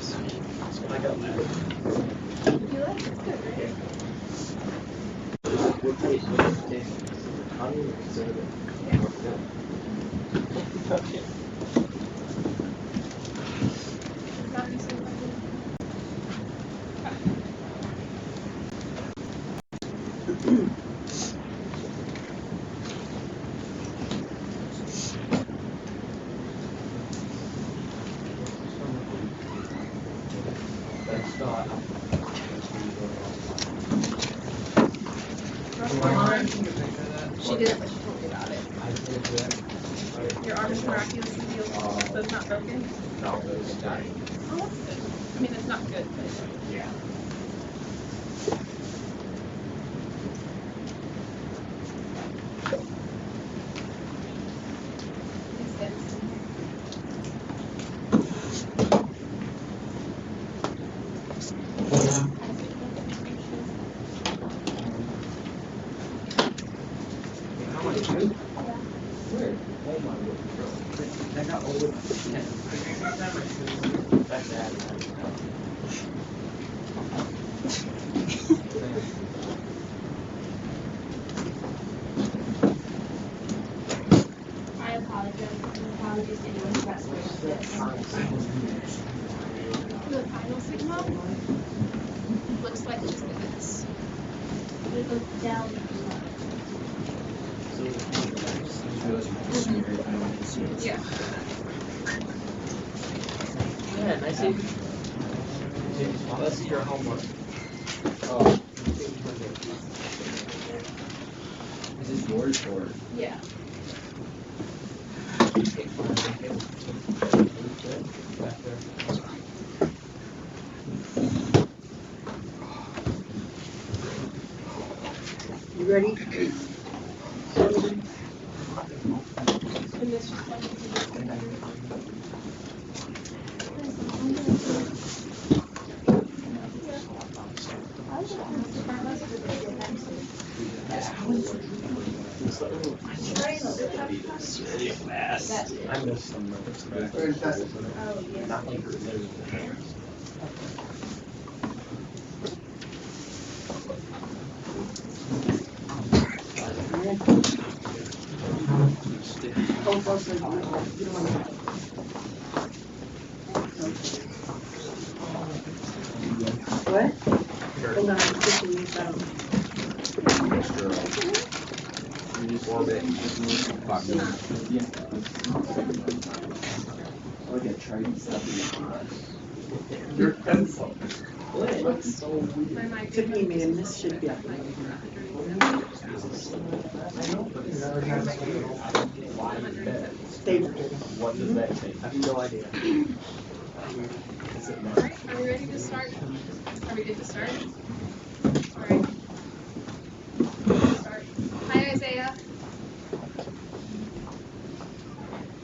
I got that. You like it? It's good, right? What taste? What does it taste? Honey or cinnamon? Yeah. Okay. It's not used to it. That's not. She did it, but she told me about it. I did that. Your arm is miraculously healed, so it's not broken? No, it's dying. Oh, that's good. I mean, it's not good, but Yeah. it's good. How much? Where? Oh my word. I got all of that's bad. I apologize. Apologies to anyone who got swayed with this. The final sigma looks like just this. We go down. Yeah. Yeah, nice evening. This is your homework. Oh. Is this yours or? Yeah. You ready? And this just went into this computer. Really fast. I missed some not like What? Hold on, I'm pushing these out. Orbit. Look at trading stuff in your pencil. It looks so weird. My mic. Tiffany, man, this should be up. Stay. What does that say? I have no idea. Is it not? Alright, are we ready to start? Are we good to start? Alright. Start. Hi, Isaiah.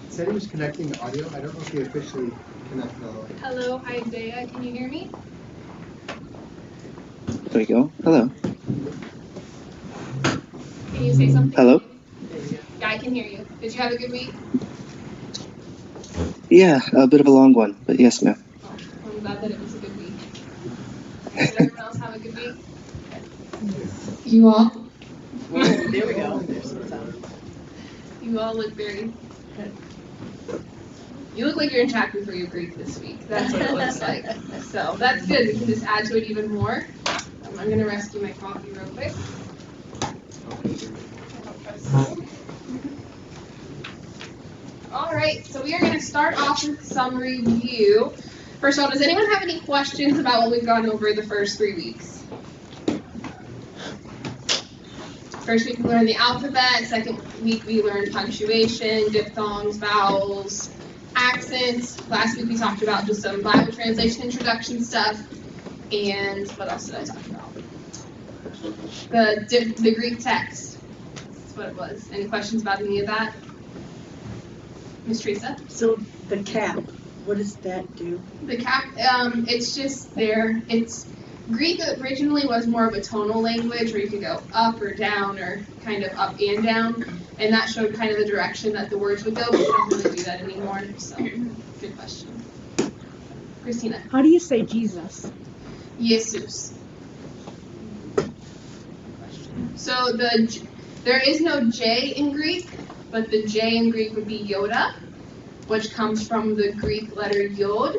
Said he was connecting the audio. I don't know if he officially connected all the way. Hello, hi, Isaiah. Can you hear me? There we go. Hello. Can you say something? Hello? Yeah, I can hear you. Did you have a good week? Yeah, a bit of a long one, but yes, ma'am. Oh, I'm glad that it was a good week. Did everyone else have a good week? You all? There we go. There's some sound. You all look very good. You look like you're in chapter 3 of Greek this week. That's what it looks like. So that's good. We can just add to it even more. I'm going to rescue my coffee real quick. All right, so we are going to start off with some review. First of all, does anyone have any questions about what we've gone over the first 3 weeks? First week we learned the alphabet, second week we learned punctuation, diphthongs, vowels, accents. Last week we talked about just some Bible translation introduction stuff. And what else did I talk about? The Greek text. That's what it was. Any questions about any of that? Miss Teresa? So the cap, what does that do? The cap, it's just there. It's Greek originally was more of a tonal language where you could go up or down or kind of up and down, and that showed kind of the direction that the words would go, but we don't really do that anymore, so good question. Christina. How do you say Jesus? Jesus. So there is no J in Greek, but the J in Greek would be Yoda, which comes from the Greek letter Yod,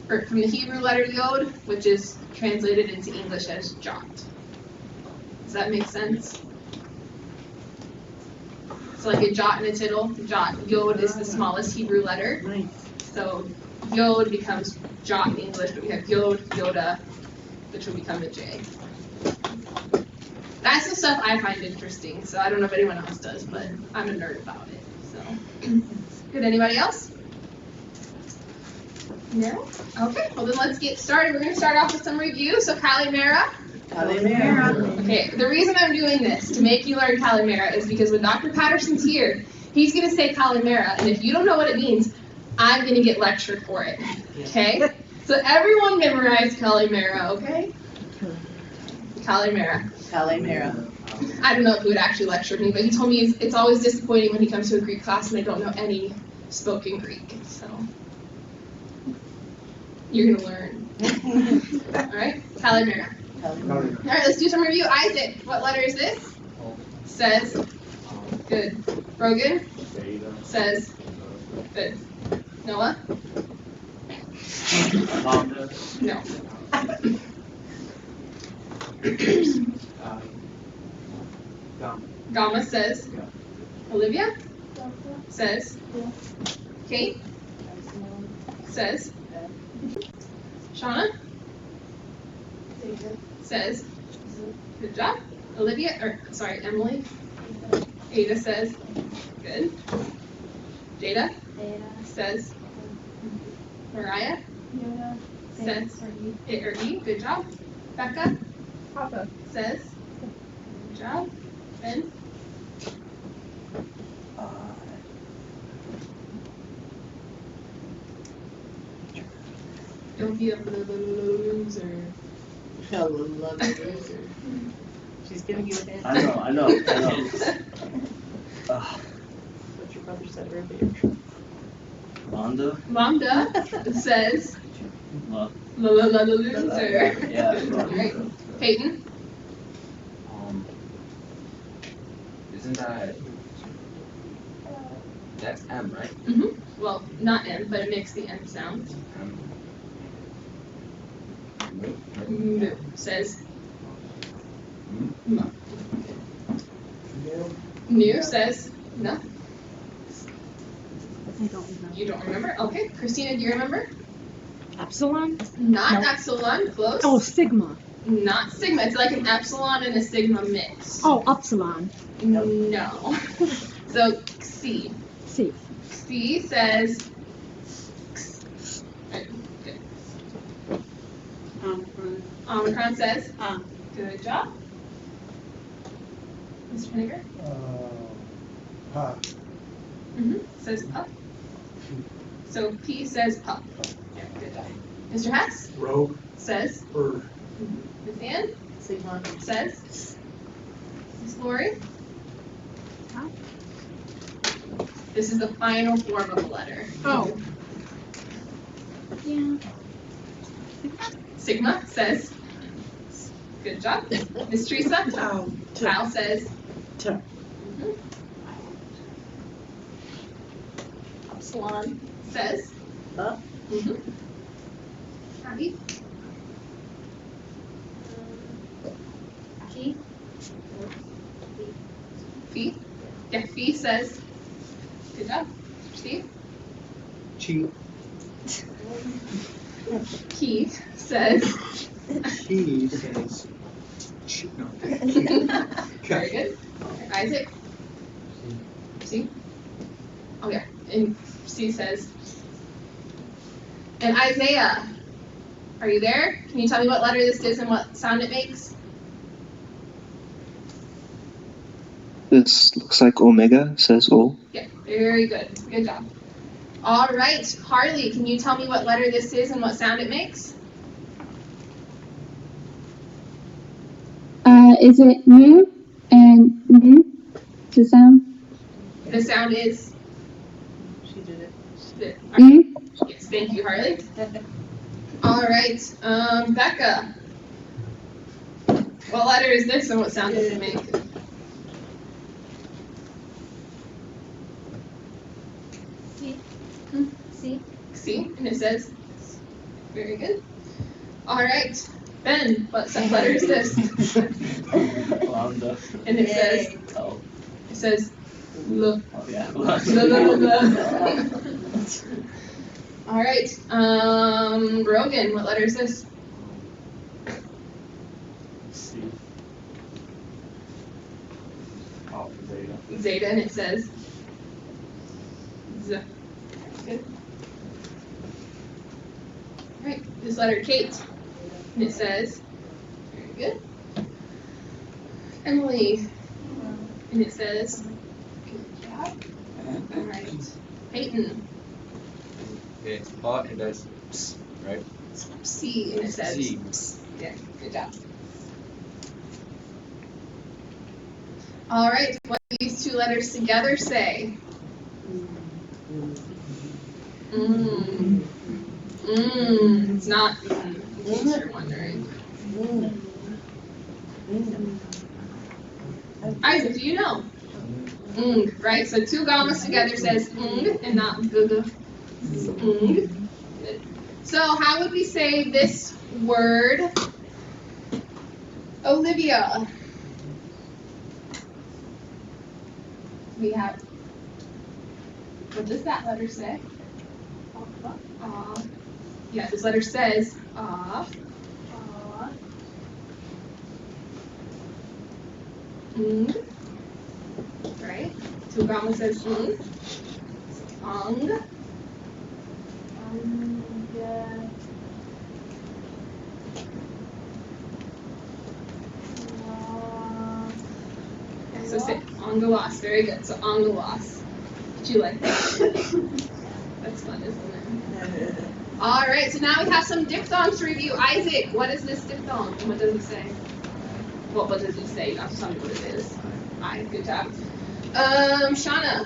or from the Hebrew letter Yod, which is translated into English as jot. Does that make sense? So like a jot and a tittle, Yod is the smallest Hebrew letter. Nice. So Yod becomes jot in English, but we have Yod, Yoda, which will become a J. That's the stuff I find interesting, so I don't know if anyone else does, but I'm a nerd about it. So, good. Anybody else? No? Okay, well then let's get started. We're going to start off with some review. So Calimera. Calimera. Okay, the reason I'm doing this to make you learn Calimera is because when Dr. Patterson's here, he's going to say Calimera, and if you don't know what it means, I'm going to get lectured for it. Okay? So everyone memorize Calimera, okay? Calimera. Calimera. I don't know if he would actually lecture me, but he told me it's always disappointing when he comes to a Greek class and I don't know any spoken Greek. So you're gonna learn. All right, Calimera. All right, let's do some review. Isaac, what letter is this? Says. Good. Brogan. Says. Good. Noah. No. Gamma says. Olivia says. Kate says. Shauna says. Good job. Emily. Ada says. Good. Jada says. Mariah says. It or E. Good job. Becca. Papa says. Good job. Ben. Don't be a loser. She's giving you a bad I know. What your brother said earlier. Londa says. Love. Loser. Yeah. All right. Peyton. Isn't that's M, right? Mm-hmm. Well, not M, but it makes the M sound. Moo says. M. New says no. I don't remember. You don't remember? Okay. Christina, do you remember? Epsilon? Not No. epsilon. Close. Oh, sigma. Not sigma. It's like an epsilon and a sigma mix. Oh, epsilon. No. So C. C. C says. Good. Omicron says. Good job. Mr. Henniger? Says pup. So P says pup. Yeah, good job. Mr. Hess? Rogue. Says. Bird. Miss Ann? Sigma. Says. Miss Lori? Huh? This is the final form of a letter. Oh. Yeah. Sigma says. Good job. Miss Teresa? Kyle says. Epsilon says. Abby? P? Fee? Yeah, Fee says. Good job. Steve? Cheat. Keith says. She says. No. Very good. Isaac? C? Oh yeah, and C says. And Isaiah, are you there? Can you tell me what letter this is and what sound it makes? This looks like omega, says O. Yeah, very good. Good job. All right, Harley, can you tell me what letter this is and what sound it makes? Is it mu and mu? The sound? The sound is. She did it. Yes, thank you, Harley. All right, Becca. What letter is this and what sound does it make? C. C. C, and it says, very good. All right, Ben, what letter is this? Lambda. And it says, Oh. it says, L. Oh, yeah. All right, Brogan, what letter is this? C. Oh, zeta. Zeta, and it says, Z. Good. All right, this letter Kate, and it says, very good. Emily, and it says, good job. All right, Peyton, It's hot and that's ps, right? C, and it says, C. Ps. Yeah, good job. All right, what do these two letters together say? Mm. It's not in case you're wondering. Isaac, do you know? Right? So two gammas together says and not g. Good. So how would we say this word? Olivia. We have. What does that letter say? Yeah, this letter says right? Two gamma says ang. So say angawas, very good. So angawas. Did you like that? That's fun, isn't it? All right, so now we have some diphthongs to review. Isaac, what is this diphthong? And what does it say? Well, what does it say? You have to tell me what it is. I, good job. Shauna.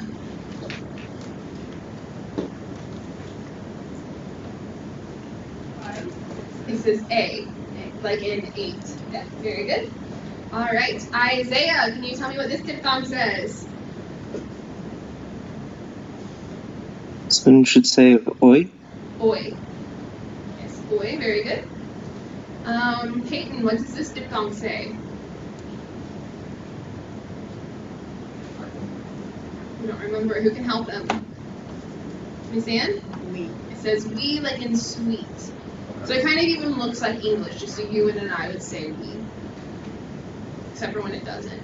It says A, like in 8. Yeah, very good. All right, Isaiah, can you tell me what this diphthong says? This one should say oi. Oi. Yes, oi, very good. Peyton, what does this diphthong say? You don't remember. Who can help them? Miss Ann? We. It says we like in sweet. So it kind of even looks like English, just so you and I would say we. Except for when it doesn't.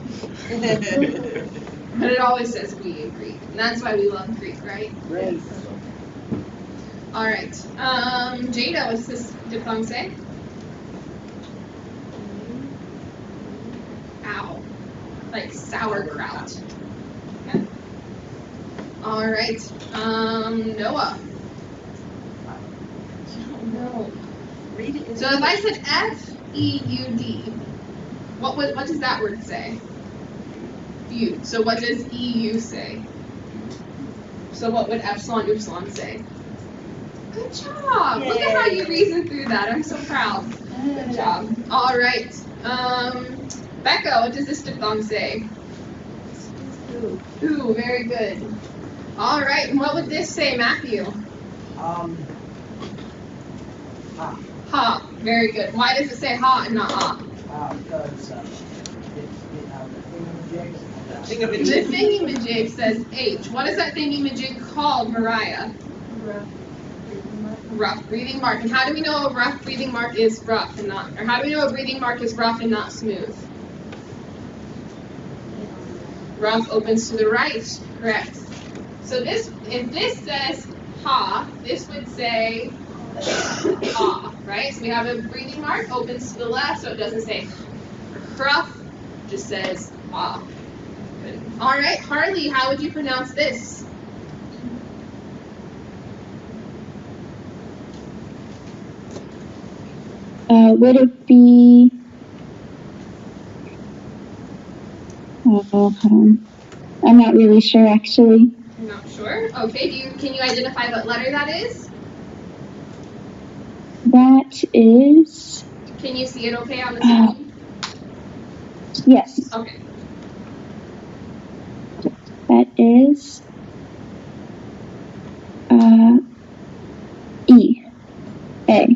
But it always says we in Greek. And that's why we love Greek, right? Right. All right. Jada, what does this diphthong say? Ow. Like sauerkraut. Okay. All right. Noah. No. Read it. So if I said F-E-U-D, what does that word say? Feud. So what does E-U say? So what would epsilon upsilon say? Good job. Look at how you reasoned through that. I'm so proud. Good job. All right. Becca, what does this diphthong say? Ooh, very good. All right. And what would this say, Matthew? Ha. Ha. Very good. Why does it say ha and not ah? Because it's, The thingy-majig says H. What is that thingy-majig called, Mariah? Rough breathing mark. And how do we know a rough breathing mark is rough and not, or how do we know a breathing mark is rough and not smooth? Rough opens to the right. Correct. So this, if this says ha, this would say ah, right? So we have a breathing mark, opens to the left, so it doesn't say rough, just says ah. Good. All right, Harley, how would you pronounce this? Would it be? Hold on. I'm not really sure, actually. I'm not sure. Okay, can you identify what letter that is? That is, Can you see it okay on the screen? yes, Okay. that is E. A.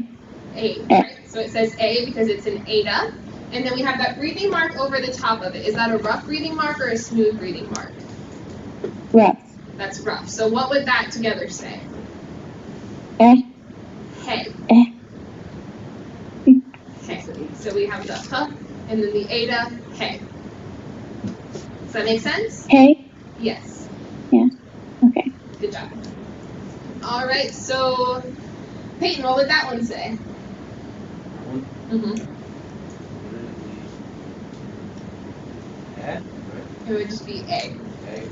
A, right? So it says A because it's an eta. And then we have that breathing mark over the top of it. Is that a rough breathing mark or a smooth breathing mark? Rough. That's rough. So what would that together say? Eh. Hey. Eh. Hey. So we have the huh and then the eta, hey. Does that make sense? Hey. Yes. Yeah. Okay. Good job. All right, so Peyton, what would that one say? Mm-hmm. It would just be A.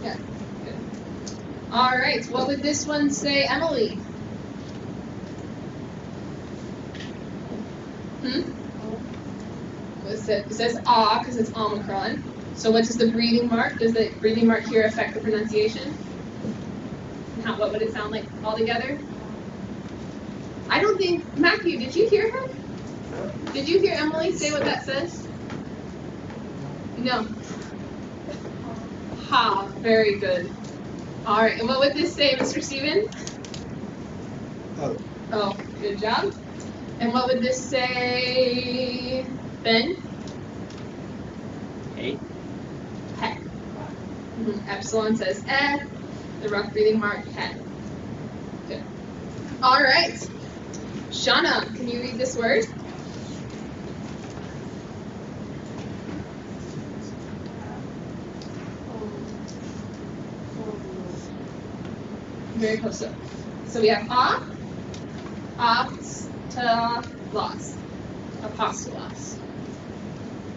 Yeah. Good. All right, what would this one say, Emily? It says ah because it's Omicron. So what does the breathing mark? Does the breathing mark here affect the pronunciation? And what would it sound like altogether? I don't think, Matthew, did you hear her? Did you hear Emily say what that says? No. Ha, very good. All right, and what would this say, Mr. Steven? Oh. Oh, good job. And what would this say, Ben? Hey. He. Epsilon says eh. The rough breathing mark, he. Good. All right. Shauna, can you read this word? Very close. So we have apostolos. Apostolos.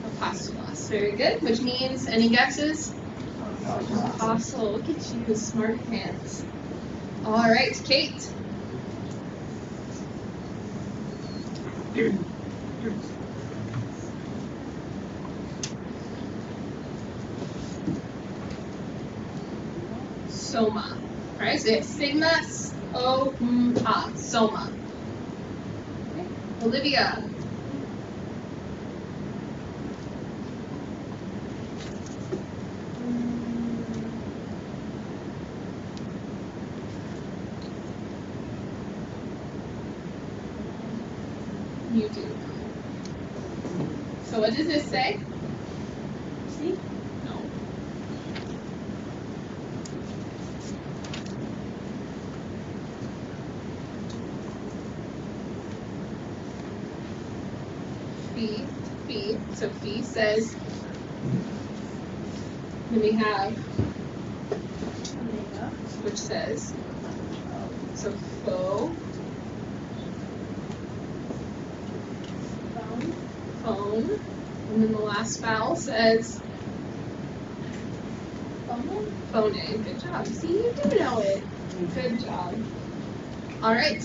Apostolos. Very good. Which means, any guesses? Apostle. Look at you, smart pants. All right, Kate. Soma. All right, so we have sigma, soma. Okay. Olivia. You do. So what does this say? See? No. Fee. So fee says, then we have which says, so faux, phone, and then the last vowel says, phone. Good job. See, you do know it. Good job. All right.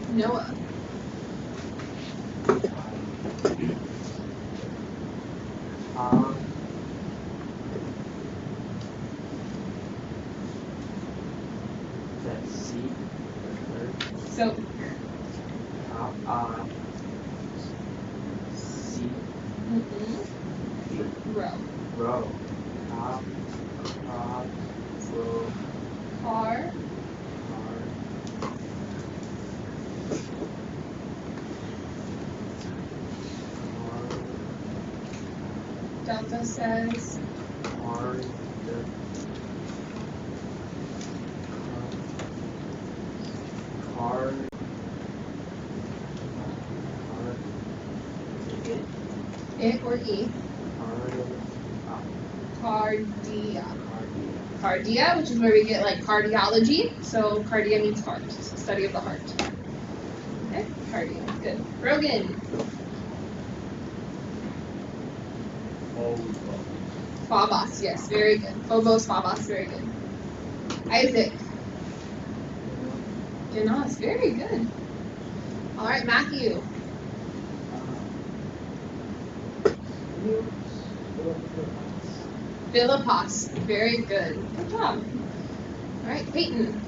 Noah. That's C. So, C. row. Row. Row. Car. Delta says, it or E. Cardia. Cardia, which is where we get like cardiology. So cardia means heart, study of the heart. Okay, cardia. Good. Rogan. Phobos, yes, very good. Phobos, Phobos, very good. Isaac. Genos, very good. All right, Matthew. Philippos, very good. Good job. All right, Peyton.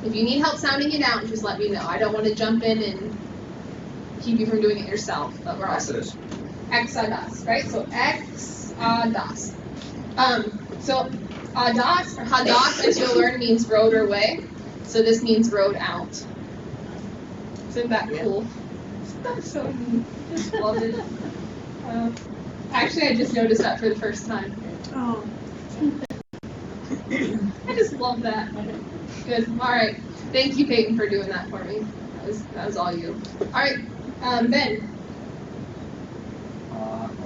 If you need help sounding it out, just let me know. I don't want to jump in and keep you from doing it yourself, but we're also Exodus. exodos, right? So exodos. So ados or hadas, as you'll learn, means road or way. So this means road out. Isn't that cool? That's so neat. Just love it. Actually, I just noticed that for the first time. Oh. I just love that. Good. All right. Thank you, Peyton, for doing that for me. That was all you. All right. Ben. Hold on.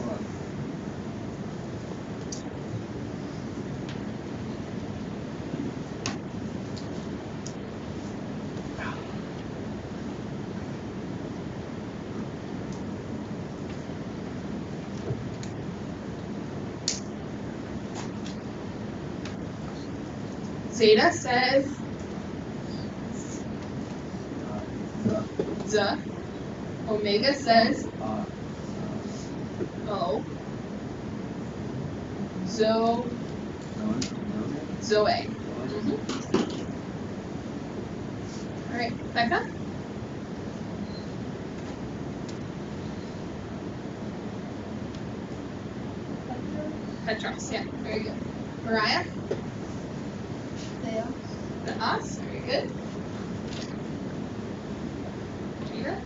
Zeta says Z. Omega says O. Zoe. All right, Becca. Petros, yeah, very good. Mariah. The us, very good. Gina.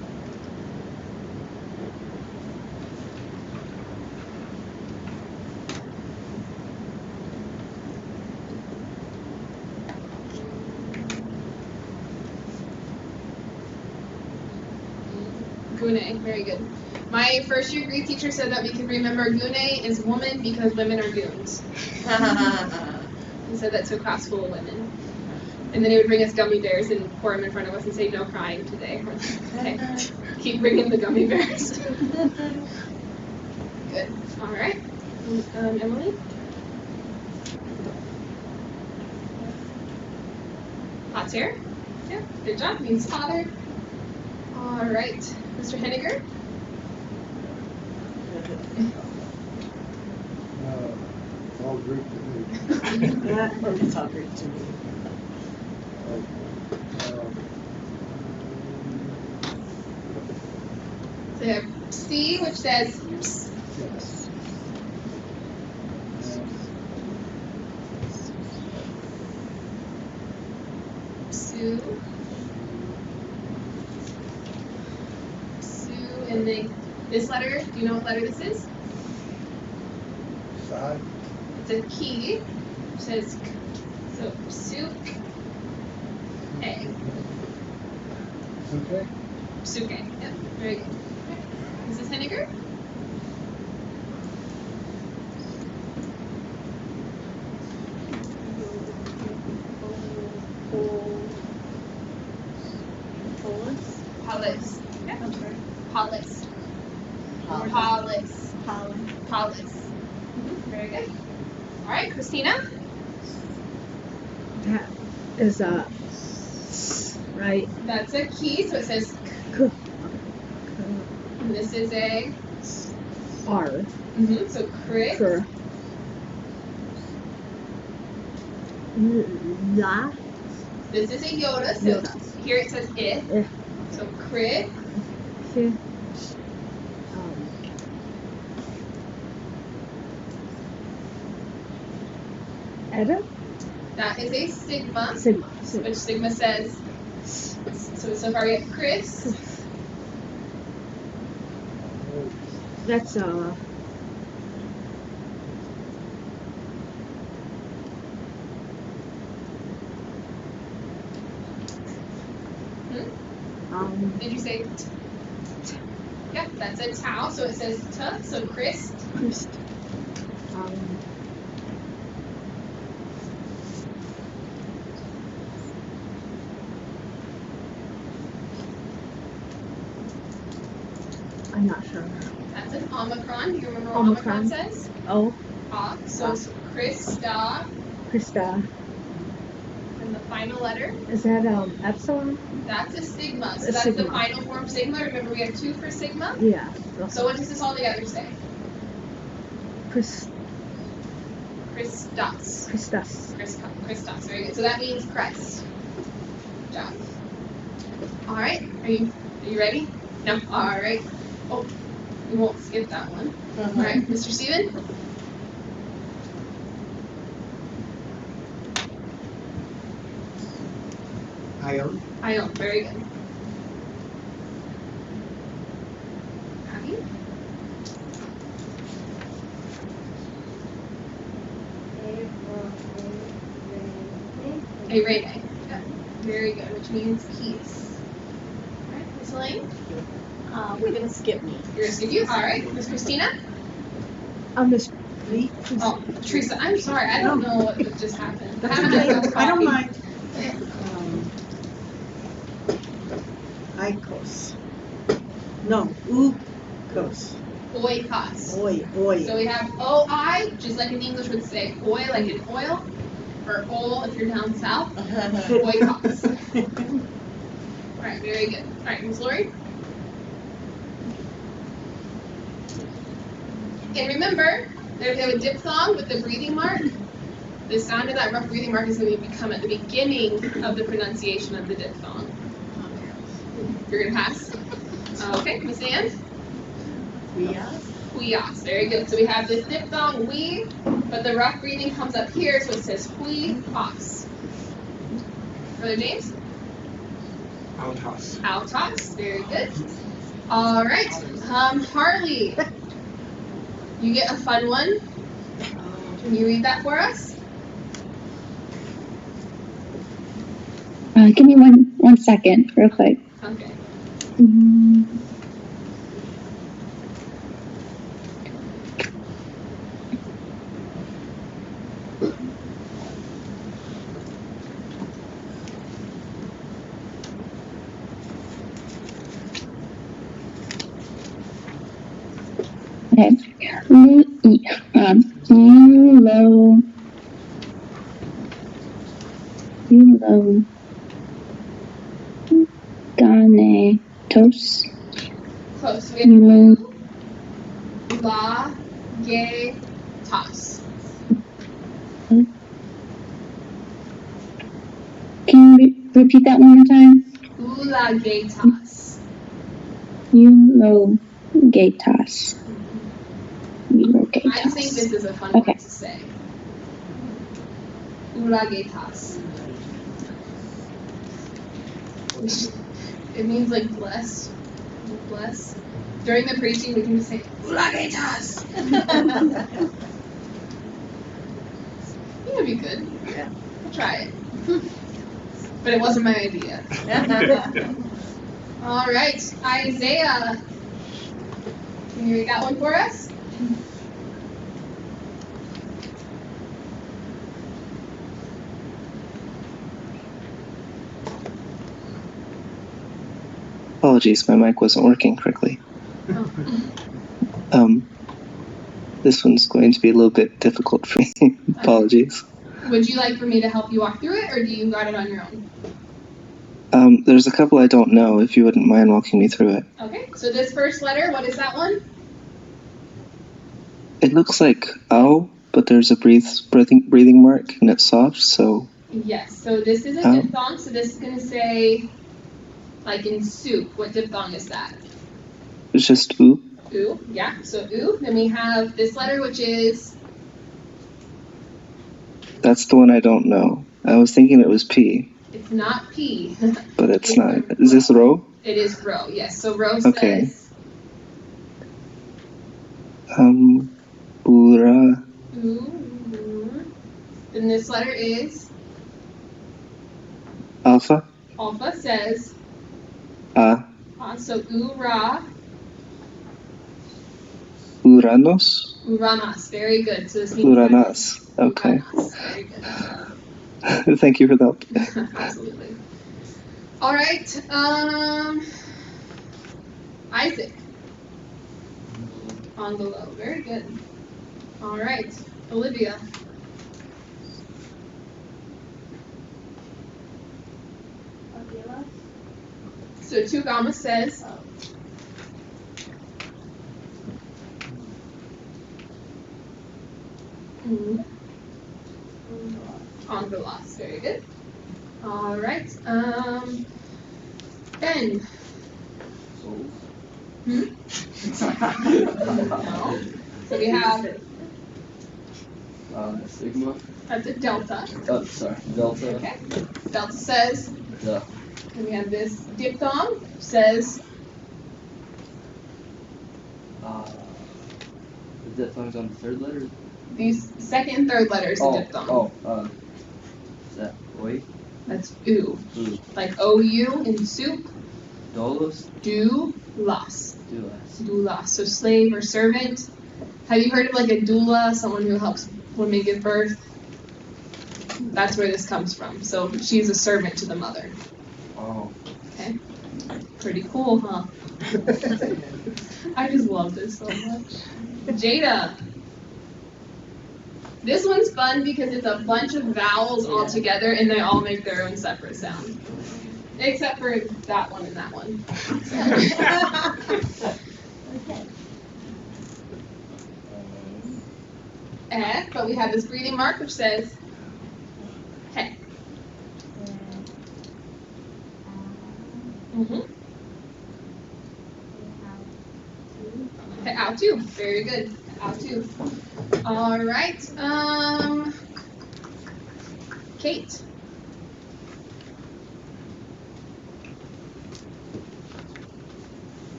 Gune, very good. My first year Greek teacher said that we could remember Gune is woman because women are goons. He said that to a class full of women. And then he would bring us gummy bears and pour them in front of us and say, no crying today. Okay, keep bringing the gummy bears. Good, all right. Emily? Pater? Yeah, good job, means father. All right, Mr. Henniger? It's all Greek to me. It's all great to me. So you have C, which says Yes. Sue. And then this letter, do you know what letter this is? Side. It's a key, which says K. So Suke. A. Okay. Suke. Yep, very good. Mrs. Henniger? Polis. Yeah. I'm sorry. Polis. Polis. Polis. Pollen. Polis. Very good. All right, Christina? That is right. That's a key, so it says K. K. And this is a R. so crit. For. La. This is a Yoda, so Yoda. here it says it. So crit. K. Edda? That is a sigma. Sigma. Which sigma says. So far we have Chris. That's Did you say? Yeah, that's a tau. So it says t. So Chris. Christ. I'm not sure. That's an omicron. Do you remember what Omicron. omicron says? Oh, So it's Krista. Krista. And the final letter. Is that epsilon? That's a sigma. So A that's sigma. the final form sigma. Remember we have 2 for sigma. Yeah. So what does this all together say? Christos. Christos. Christos. Christos. Very good. So that means crest. job. All right, are you ready? No. All right. Oh, we won't skip that one. All right, Mr. Steven. Ion. Ion. Very good. Abby. Arene. Yeah. Very good, which means peace. All right, Miss Elaine. We're gonna skip me. You're gonna skip you. All right, Miss Christina. Miss Me? Oh, Teresa. I'm sorry. I don't know what just happened. That's haven't had okay. enough I don't coffee. mind. Icos. No, Ukos. Oikos. Oi. So we have OI, just like in English would say oil, like in oil, or ol if you're down south. Oikos. All right, very good. All right, Ms. Lori. And remember, if you have a diphthong with the breathing mark, the sound of that rough breathing mark is going to become at the beginning of the pronunciation of the diphthong. You're going to pass? Okay, Miss Ann? Huios. Very good. So we have this diphthong, we, but the rough breathing comes up here, so it says huios. Brother James? Altos. Altos. Very good. All right. Harley. You get a fun one. Can you read that for us? Give me one second, real quick. Okay. Okay. Ganetos. Close. We have la, gay, tos. Can you repeat that one more time? Ulagetas. Eulogatas. I think this is a fun word to say. Ulagetas. It means like blessed. Bless. During the preaching, we can just say Ulagetas. That would be good. Yeah. I'll try it. But it wasn't my idea. All right, Isaiah. Can you read that one for us? Apologies, my mic wasn't working correctly. This one's going to be a little bit difficult for me. Apologies. Would you like for me to help you walk through it, or do you got it on your own? There's a couple I don't know, if you wouldn't mind walking me through it. Okay, so this first letter, what is that one? It looks like ow, but there's a breathing mark, and it's soft, so... Yes, so this is a diphthong, so this is going to say, like in soup. What diphthong is that? It's just oo. Oo, yeah, so oo. Then we have this letter, which is... That's the one I don't know. I was thinking it was P. It's not P. But it's not. Is this rho? It is rho, yes. So rho Okay. says... Ura. Ooh. Then this letter is... Alpha. Alpha says... So ura. Uranos. Uranas, very good. So this means Uranas. Okay. Uranas. Very good. Thank you for the help. Absolutely. All right. Isaac. On the low. Very good. All right. Olivia. So Tugama says. Angelos. Very good. All right. Ben. Hmm? No. So we have Sigma. that's a delta. Oh, sorry. Delta. Okay. Delta says. Duh. And we have this diphthong says. The diphthongs on the third letter? These second and third letters of diphthong. Is that oi? That's oo. Ooh. Like OU in soup. Dolos? Doulos. Doulas. Doulos. So slave or servant. Have you heard of like a doula, someone who helps women give birth? That's where this comes from. So she's a servant to the mother. Oh. Okay. Pretty cool, huh? I just love this so much. Jada. This one's fun because it's a bunch of vowels all together and they all make their own separate sound. Except for that one and that one. But we have this breathing mark which says he. Okay, out too. Very good. Out too. All right. Kate.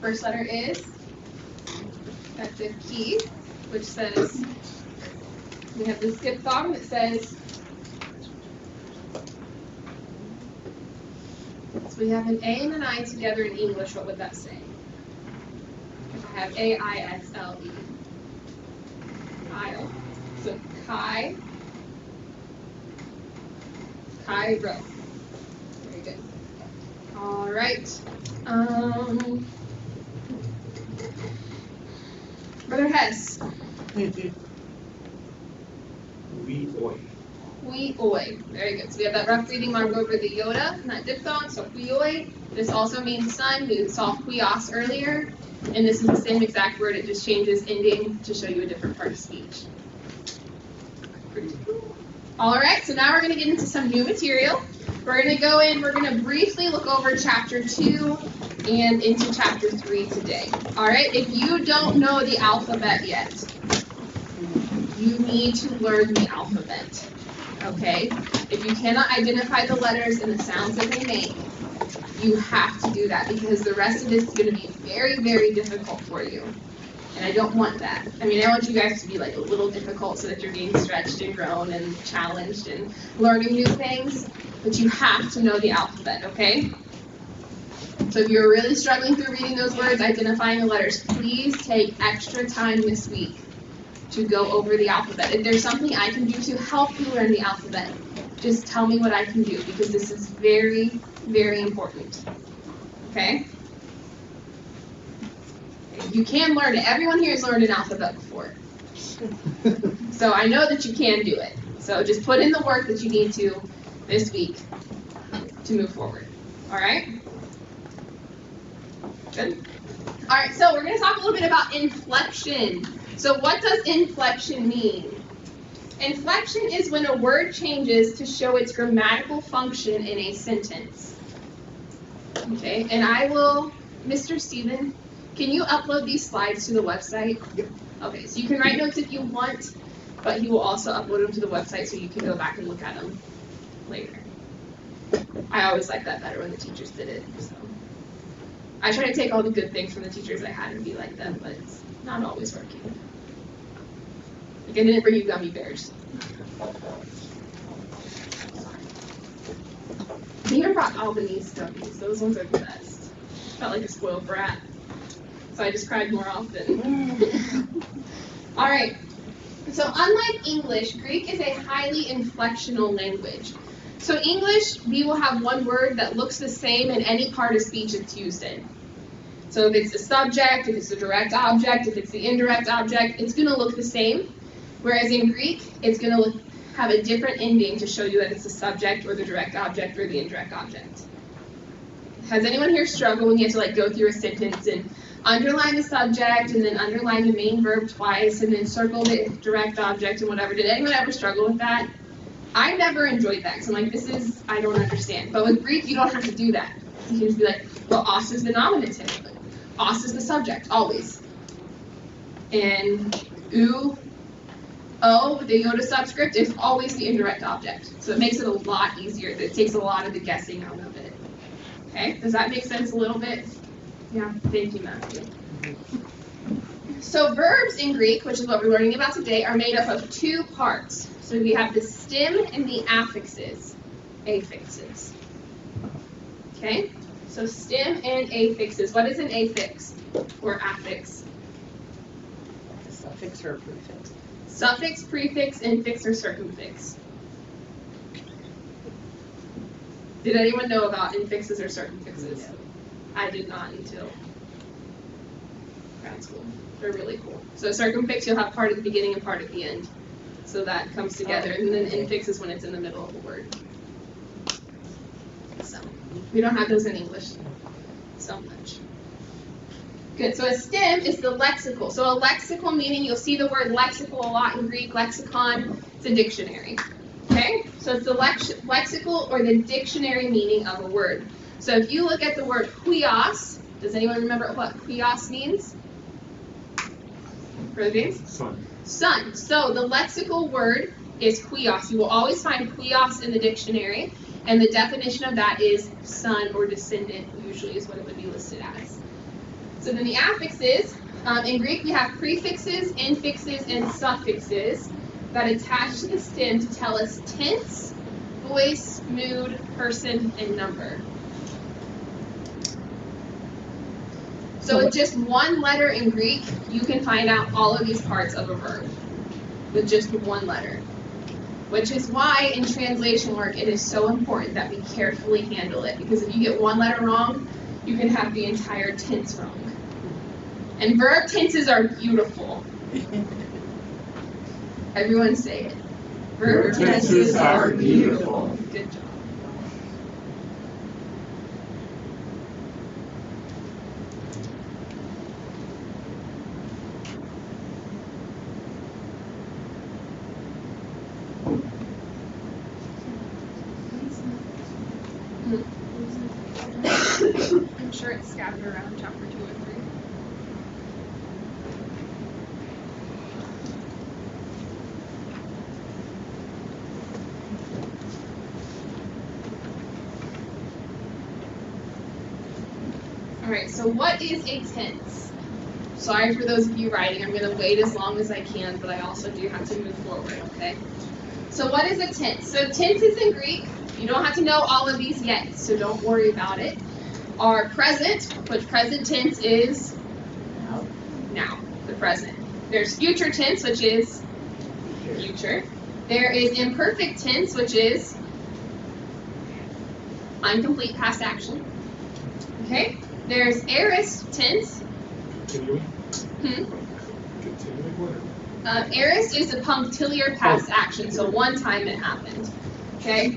First letter is, that's a key, which says, we have this diphthong that says, so we have an A and an I together in English, what would that say? I have A-I-S-L-E. Isle. So Kai. Cairo. Very good. All right. Brother Hess. We oi. We oi. Very good. So we have that rough breathing mark over the iota and that diphthong. So we oi. This also means sun. We saw huios earlier. And this is the same exact word. It just changes ending to show you a different part of speech. Pretty cool. All right. So now we're going to get into some new material. We're going to go in. We're going to briefly look over chapter 2 and into chapter 3 today. All right. If you don't know the alphabet yet, you need to learn the alphabet, okay? If you cannot identify the letters and the sounds that they make, you have to do that because the rest of this is going to be very, very difficult for you. And I don't want that. I mean, I want you guys to be like a little difficult so that you're being stretched and grown and challenged and learning new things, but you have to know the alphabet, okay? So if you're really struggling through reading those words, identifying the letters, please take extra time this week to go over the alphabet. If there's something I can do to help you learn the alphabet, just tell me what I can do because this is very, very important. Okay? You can learn it. Everyone here has learned an alphabet before. So I know that you can do it. So just put in the work that you need to this week to move forward. All right? Good. All right, so we're going to talk a little bit about inflection. So what does inflection mean? Inflection is when a word changes to show its grammatical function in a sentence. Okay, and I will, Mr. Steven, can you upload these slides to the website? Yep. Okay, so you can write notes if you want, but he will also upload them to the website so you can go back and look at them later. I always like that better when the teachers did it. So I try to take all the good things from the teachers I had and be like them, but it's not always working. Like I didn't bring you gummy bears. I even brought Albanese gummies. Those ones are the best. Felt like a spoiled brat. So I just cried more often. All right. So unlike English, Greek is a highly inflectional language. So English, we will have one word that looks the same in any part of speech it's used in. So if it's the subject, if it's the direct object, if it's the indirect object, it's going to look the same. Whereas in Greek, it's going to have a different ending to show you that it's the subject or the direct object or the indirect object. Has anyone here struggled when you have to like go through a sentence and underline the subject and then underline the main verb twice and then circle the direct object and whatever? Did anyone ever struggle with that? I never enjoyed that because I'm like, I don't understand. But with Greek, you don't have to do that. You can just be like, well, os is the nominative. Os is the subject, always. And u, o, the iota subscript is always the indirect object. So it makes it a lot easier. It takes a lot of the guessing out of it. Okay, does that make sense a little bit? Yeah, thank you, Matthew. So verbs in Greek, which is what we're learning about today, are made up of two parts. So we have the stem and the affixes. Affixes. Okay, so stem and affixes. What is an affix or affix? A suffix or a prefix. Suffix, prefix, infix, or circumfix. Did anyone know about infixes or circumfixes? No. I did not until grad school. They're really cool. So circumfix, you'll have part at the beginning and part at the end. So that comes together. And then infix is when it's in the middle of a word. So we don't have those in English so much. Good. So a stem is the lexical. So a lexical meaning, you'll see the word lexical a lot in Greek. Lexicon, it's a dictionary. Okay? So it's the lexical or the dictionary meaning of a word. So if you look at the word huios, does anyone remember what huios means? For the games? Sun. Sun. So the lexical word is huios. You will always find huios in the dictionary, and the definition of that is son or descendant, usually is what it would be listed as. So then the affixes, in Greek we have prefixes, infixes, and suffixes that attach to the stem to tell us tense, voice, mood, person, and number. So with just one letter in Greek, you can find out all of these parts of a verb with just one letter. Which is why in translation work it is so important that we carefully handle it, because if you get one letter wrong, you can have the entire tense wrong. And verb tenses are beautiful. Everyone say it. Verb tenses are beautiful. Good job. I'm sure it's scattered around chapter 2 and 3. Alright, so what is a tense? Sorry for those of you writing, I'm going to wait as long as I can, but I also do have to move forward, okay? So what is a tense? So tenses in Greek, you don't have to know all of these yet, so don't worry about it, are present, which present tense is now, the present. There's future tense, which is future. There is imperfect tense, which is incomplete past action. Okay? There's aorist tense. Continuing. Aorist is a punctiliar past action, so one time it happened. Okay?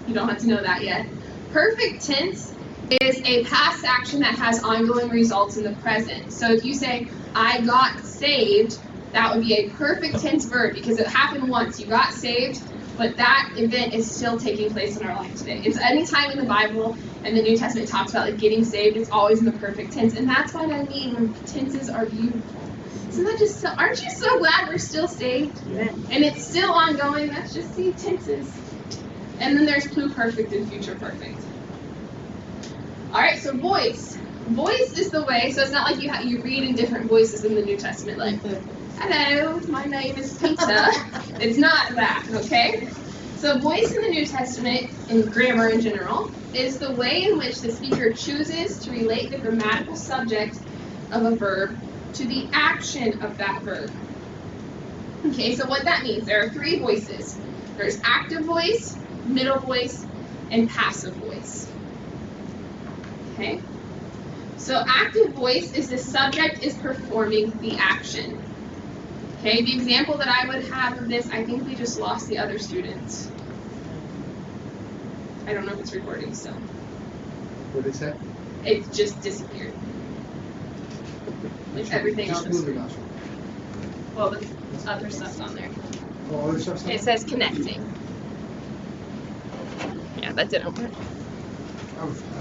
You don't have to know that yet. Perfect tense is a past action that has ongoing results in the present. So if you say, I got saved, that would be a perfect tense verb because it happened once. You got saved, but that event is still taking place in our life today. It's any time in the Bible and the New Testament talks about like getting saved, it's always in the perfect tense. And that's what I mean when tenses are beautiful. Isn't that just so, aren't you so glad we're still saved? Yeah. And it's still ongoing. That's just the tenses. And then there's pluperfect and future perfect. All right, so voice. Voice is the way, so it's not like you read in different voices in the New Testament, like, hello, my name is Peter. It's not that, okay? So voice in the New Testament, in grammar in general, is the way in which the speaker chooses to relate the grammatical subject of a verb to the action of that verb. Okay, so what that means, there are three voices. There's active voice, middle voice, and passive voice. Okay? So active voice is the subject is performing the action. Okay, the example that I would have of this, I think we just lost the other students. I don't know if it's recording still. What did it say? It just disappeared. Like everything on Just the move the screen. mouse. Well, the other stuff's on there. Oh, other stuff's on It says connecting. Yeah, that didn't work. That was fun.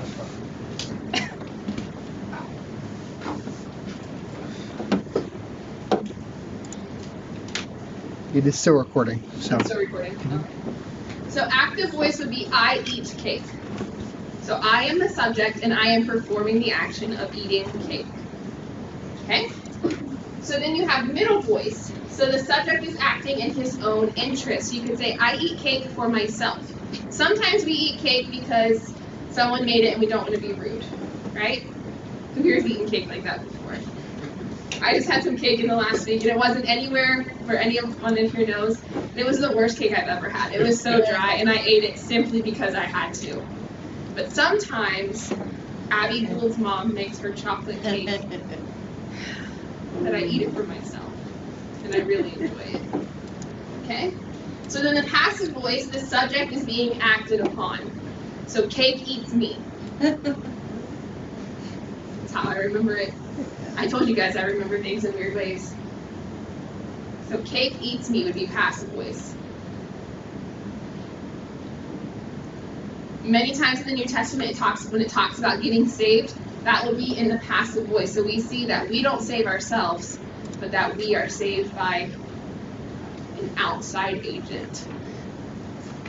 It is still recording, so. It's still recording. Okay. So active voice would be I eat cake. So I am the subject and I am performing the action of eating cake. Okay? So then you have middle voice. So the subject is acting in his own interest. You could say, I eat cake for myself. Sometimes we eat cake because someone made it and we don't want to be rude, right? Who here's eaten cake like that before? I just had some cake in the last week and it wasn't anywhere where anyone in here knows. It was the worst cake I've ever had. It was so dry and I ate it simply because I had to. But sometimes Abby Gould's mom makes her chocolate cake that I eat it for myself. And I really enjoy it. Okay? So then the passive voice, the subject is being acted upon. So cake eats me. That's how I remember it. I told you guys I remember things in weird ways. So cake eats me would be passive voice. Many times in the New Testament, when it talks about getting saved, that will be in the passive voice. So we see that we don't save ourselves, but that we are saved by an outside agent,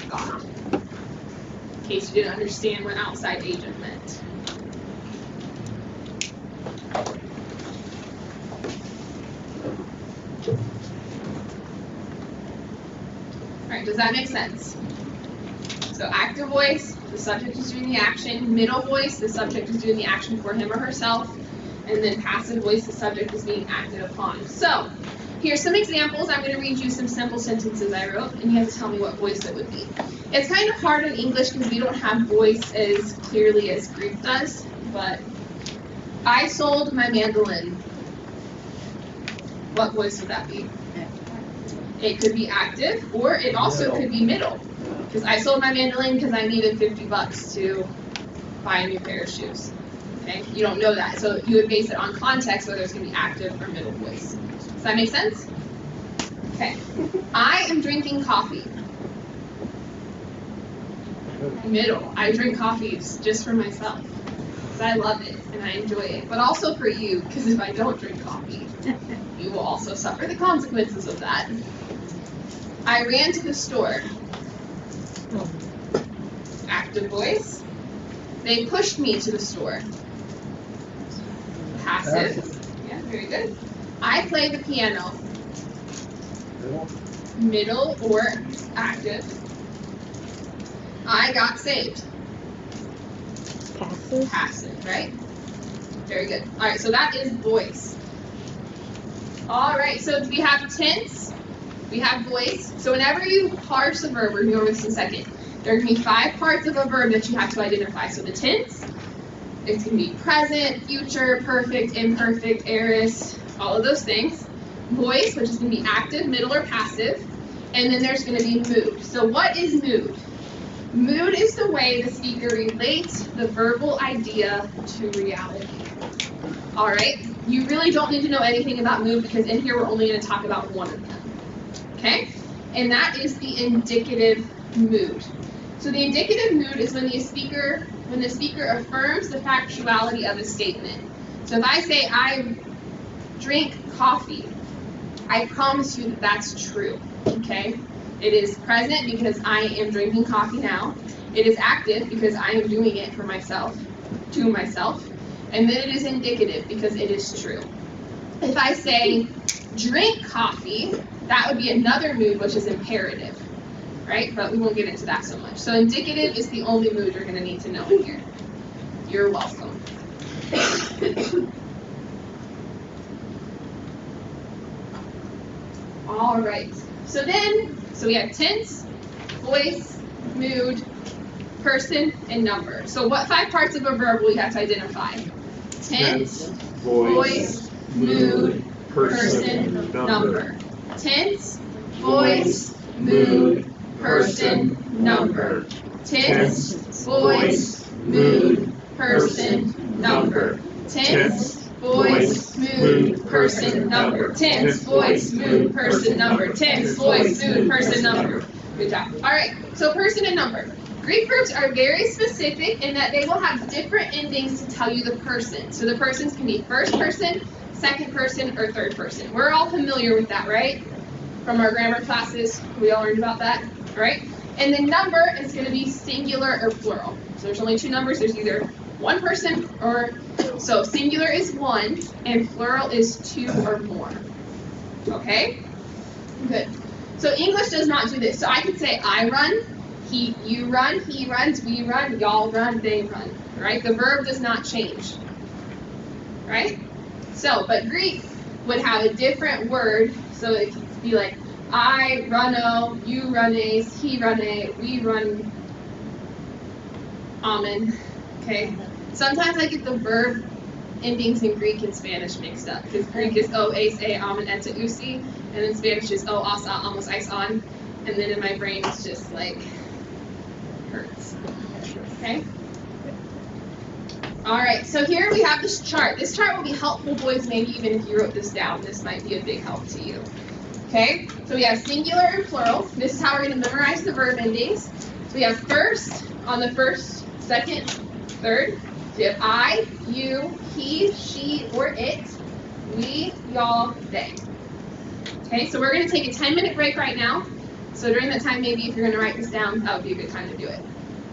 God. In case you didn't understand what outside agent meant. All right, does that make sense? So active voice, the subject is doing the action. Middle voice, the subject is doing the action for him or herself. And then passive voice, the subject is being acted upon. So here's some examples. I'm going to read you some simple sentences I wrote, and you have to tell me what voice it would be. It's kind of hard in English because we don't have voice as clearly as Greek does, but I sold my mandolin. What voice would that be? It could be active, or it also could be middle. Because I sold my mandolin because I needed $50 to buy a new pair of shoes. Okay, you don't know that, so you would base it on context whether it's going to be active or middle voice. Does that make sense? Okay. I am drinking coffee. Middle. I drink coffee just for myself. Because I love it and I enjoy it. But also for you, because if I don't drink coffee, you will also suffer the consequences of that. I ran to the store. Active voice. They pushed me to the store. Passive. Yeah, very good. I play the piano. Middle or active. I got saved. Passive. Passive, right? Very good. All right, so that is voice. All right, so we have tense. We have voice. So whenever you parse a verb, we're going to go over this in a second. There are going to be 5 parts of a verb that you have to identify. So the tense, it's going to be present, future, perfect, imperfect, aorist, all of those things. Voice, which is going to be active, middle, or passive. And then there's going to be mood. So what is mood? Mood is the way the speaker relates the verbal idea to reality. All right? You really don't need to know anything about mood because in here we're only going to talk about one of them. Okay? And that is the indicative mood. So the indicative mood is when the speaker affirms the factuality of a statement. So if I say I drink coffee, I promise you that that's true. Okay? It is present because I am drinking coffee now. It is active because I am doing it for myself, to myself. And then it is indicative because it is true. If I say drink coffee, that would be another mood, which is imperative, right? But we won't get into that so much. So indicative is the only mood you're going to need to know in here. You're welcome. All right. So we have tense, voice, mood, person, and number. So what 5 parts of a verb will you have to identify? Tense, voice, mood, person, number. Tense, voice, mood, person, number. Tense, voice, mood, person, person, number. Tense, voice, smooth, person, number. Tense, voice, smooth, person, number. Tense, voice, smooth, person, number. Good job. All right, so person and number. Greek verbs are very specific in that they will have different endings to tell you the person. So the persons can be first person, second person, or third person. We're all familiar with that, right? From our grammar classes, we all learned about that, right? And then number is going to be singular or plural. So there's only two numbers. There's either one person or, so singular is one and plural is two or more. Okay? Good. So English does not do this. So I could say I run, you run, he runs, we run, y'all run, they run. Right? The verb does not change. Right? So, but Greek would have a different word. So it could be like I run-o, you run-ace, he run-a, we run amen. Okay? Sometimes I get the verb endings in Greek and Spanish mixed up because Greek is o, ace, a, amen, eta, usi, and then Spanish is o, asa, amos, ice, on, and then in my brain it's just like hurts. Okay? All right, so here we have this chart. This chart will be helpful, boys, maybe even if you wrote this down. This might be a big help to you. Okay, so we have singular and plural. This is how we're going to memorize the verb endings. So we have first on the first, second, third. So we have I, you, he, she, or it, we, y'all, they. Okay, so we're going to take a 10-minute break right now. So during that time, maybe if you're going to write this down, that would be a good time to do it.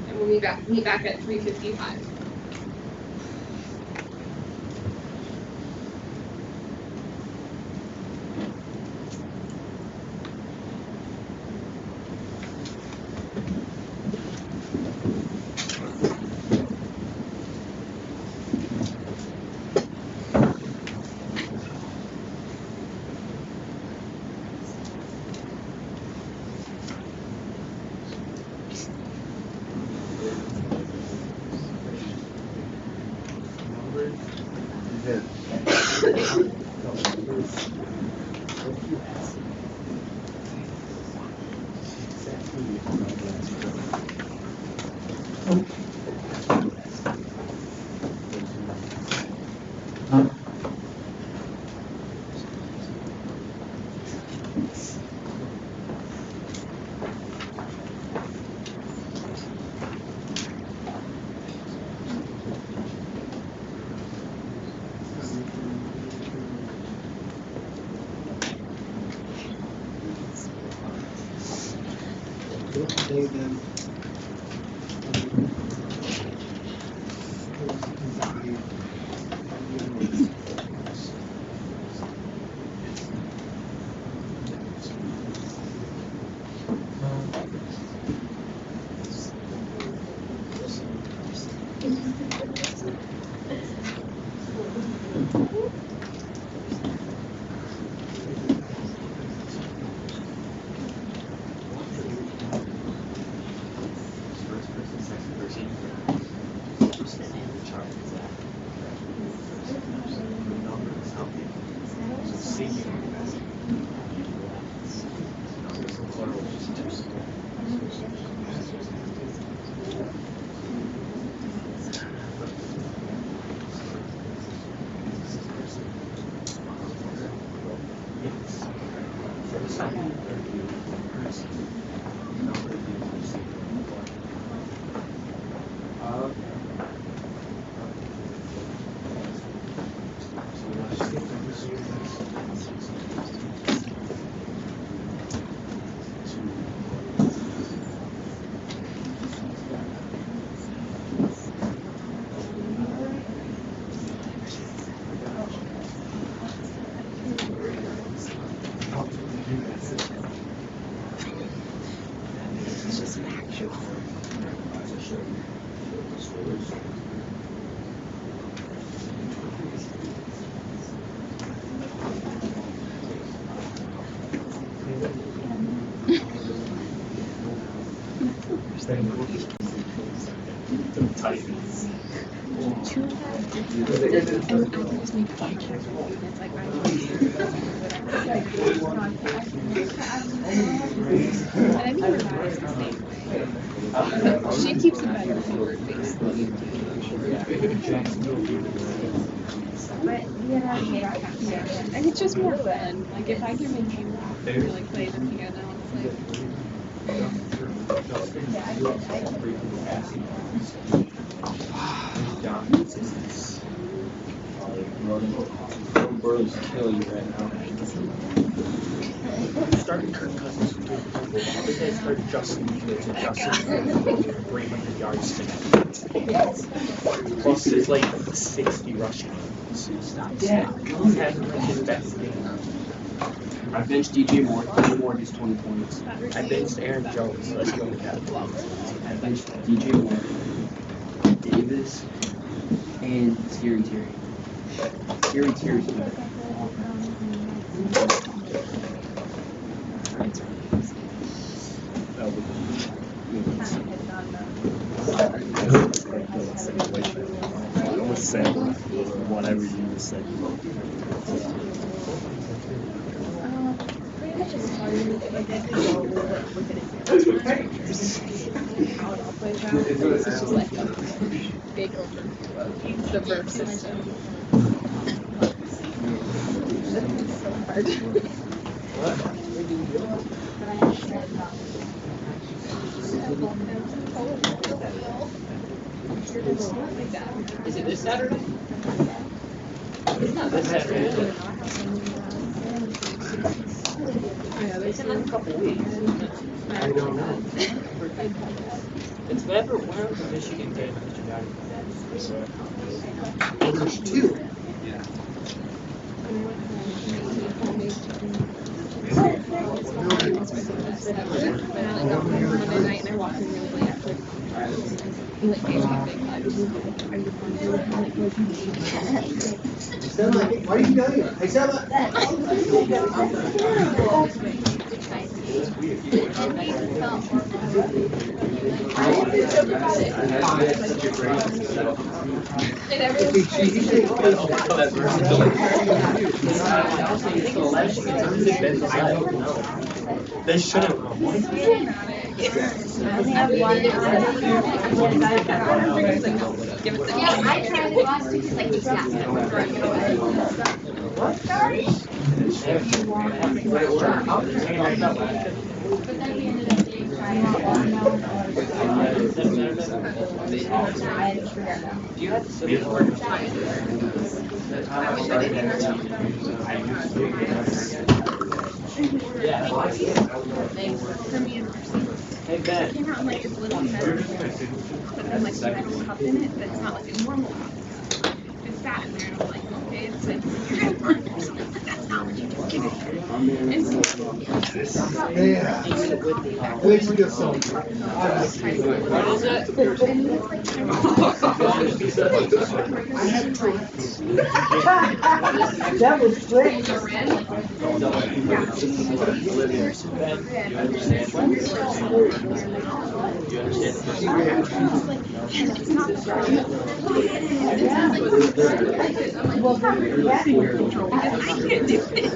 And we'll meet back at 3:55. She keeps a better forward face. But we had already made our calculation. And it's just more fun. Like if I can make you like play the piano, it's like Burley's killing you right now. Started Kirk Cousins. They started Justin Fields, and Justin 300 yards today. Plus it's like 60 rushing. Yeah. He had his best game. I benched DJ Moore. DJ Moore gets 20 points. I benched Aaron Jones, so he only got 12. I benched DJ Moore, Davis, and Scary Terry. Scary Terry's good. Say whatever you say. Pretty much as far as I did go with it. How it all plays out. It's just like a big overview of the verb system. It's so hard. Is it this Saturday? It's not this Saturday, is it? It's in like a couple weeks. I don't know. It's whenever the Michigan game that you got. Well, there's two. Yeah. Monday night and I walked in really late after. He like gave me a big hug. Stella, why are you doing it? Hey, Stella. And everyone They shouldn't. Yeah, I tried it last week. It's like it's not. But then we ended up being trying out one now. Do you have to sit Yeah. for me and Marcy. Hey, Ben. It came out in like this little metal, but then like the metal cup in it, that's not like a normal cup. It sat in there and I was like, okay, it's like, you're gonna burn yourself, but that's not what you just give it here. And so, Yeah. It makes you feel so. What is it? and he was like trying to I have Tourette's. That was quick. the red, like, You understand the first yeah, it's not the red. It sounds like I can't do it.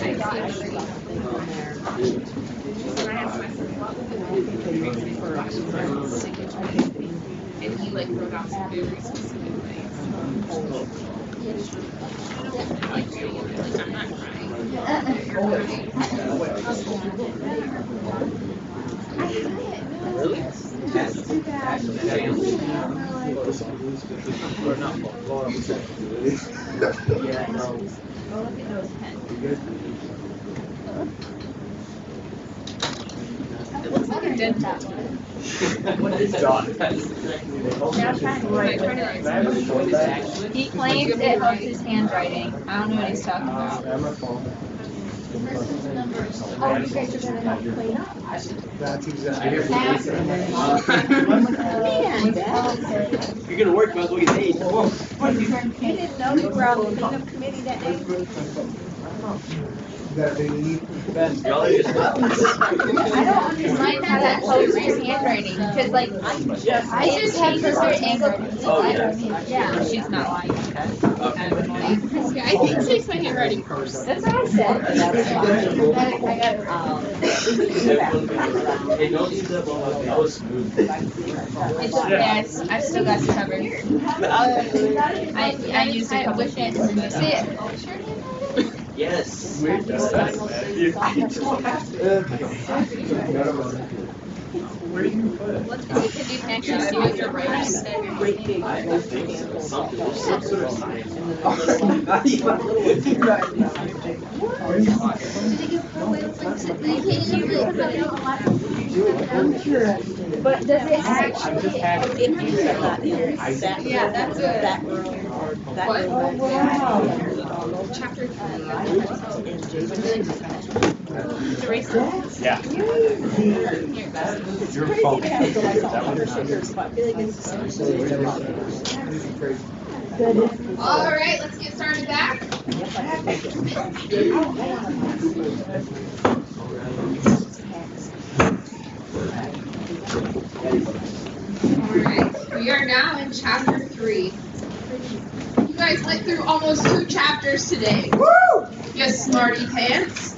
I got it. And I asked my son what would the reason for and he like wrote out some very specific things. I'm not Really? Yeah, no. It looks like a dental. What is that? He claims it helps his handwriting. I don't know what he's talking about. Oh, you guys are gonna have to clean up. That's exactly. You're gonna work, might as well get paid. You didn't know you were on the cleanup committee that day? got a big lead. Y'all are just. I don't understand how that helps your handwriting, because like, I just have sister handwriting. Oh, yeah. Yeah. She's not lying. Yeah, I think she makes my handwriting worse. That's what I said. Hey, don't use that one. That was smooth. It's okay. I've still got you covered. I used a couple of things. See it? Yes. Where do you put it? Is it because you can actually see with your writer instead of your handwriting? I think so. Something. There's some sort of science. But does it I'm just actually? Yeah, that's That a. room. That What? room. Chapter 3. Yeah. Your fault. That All right, let's get started back. All right, we are now in chapter 3. You guys went through almost 2 chapters today. Woo! You smarty pants.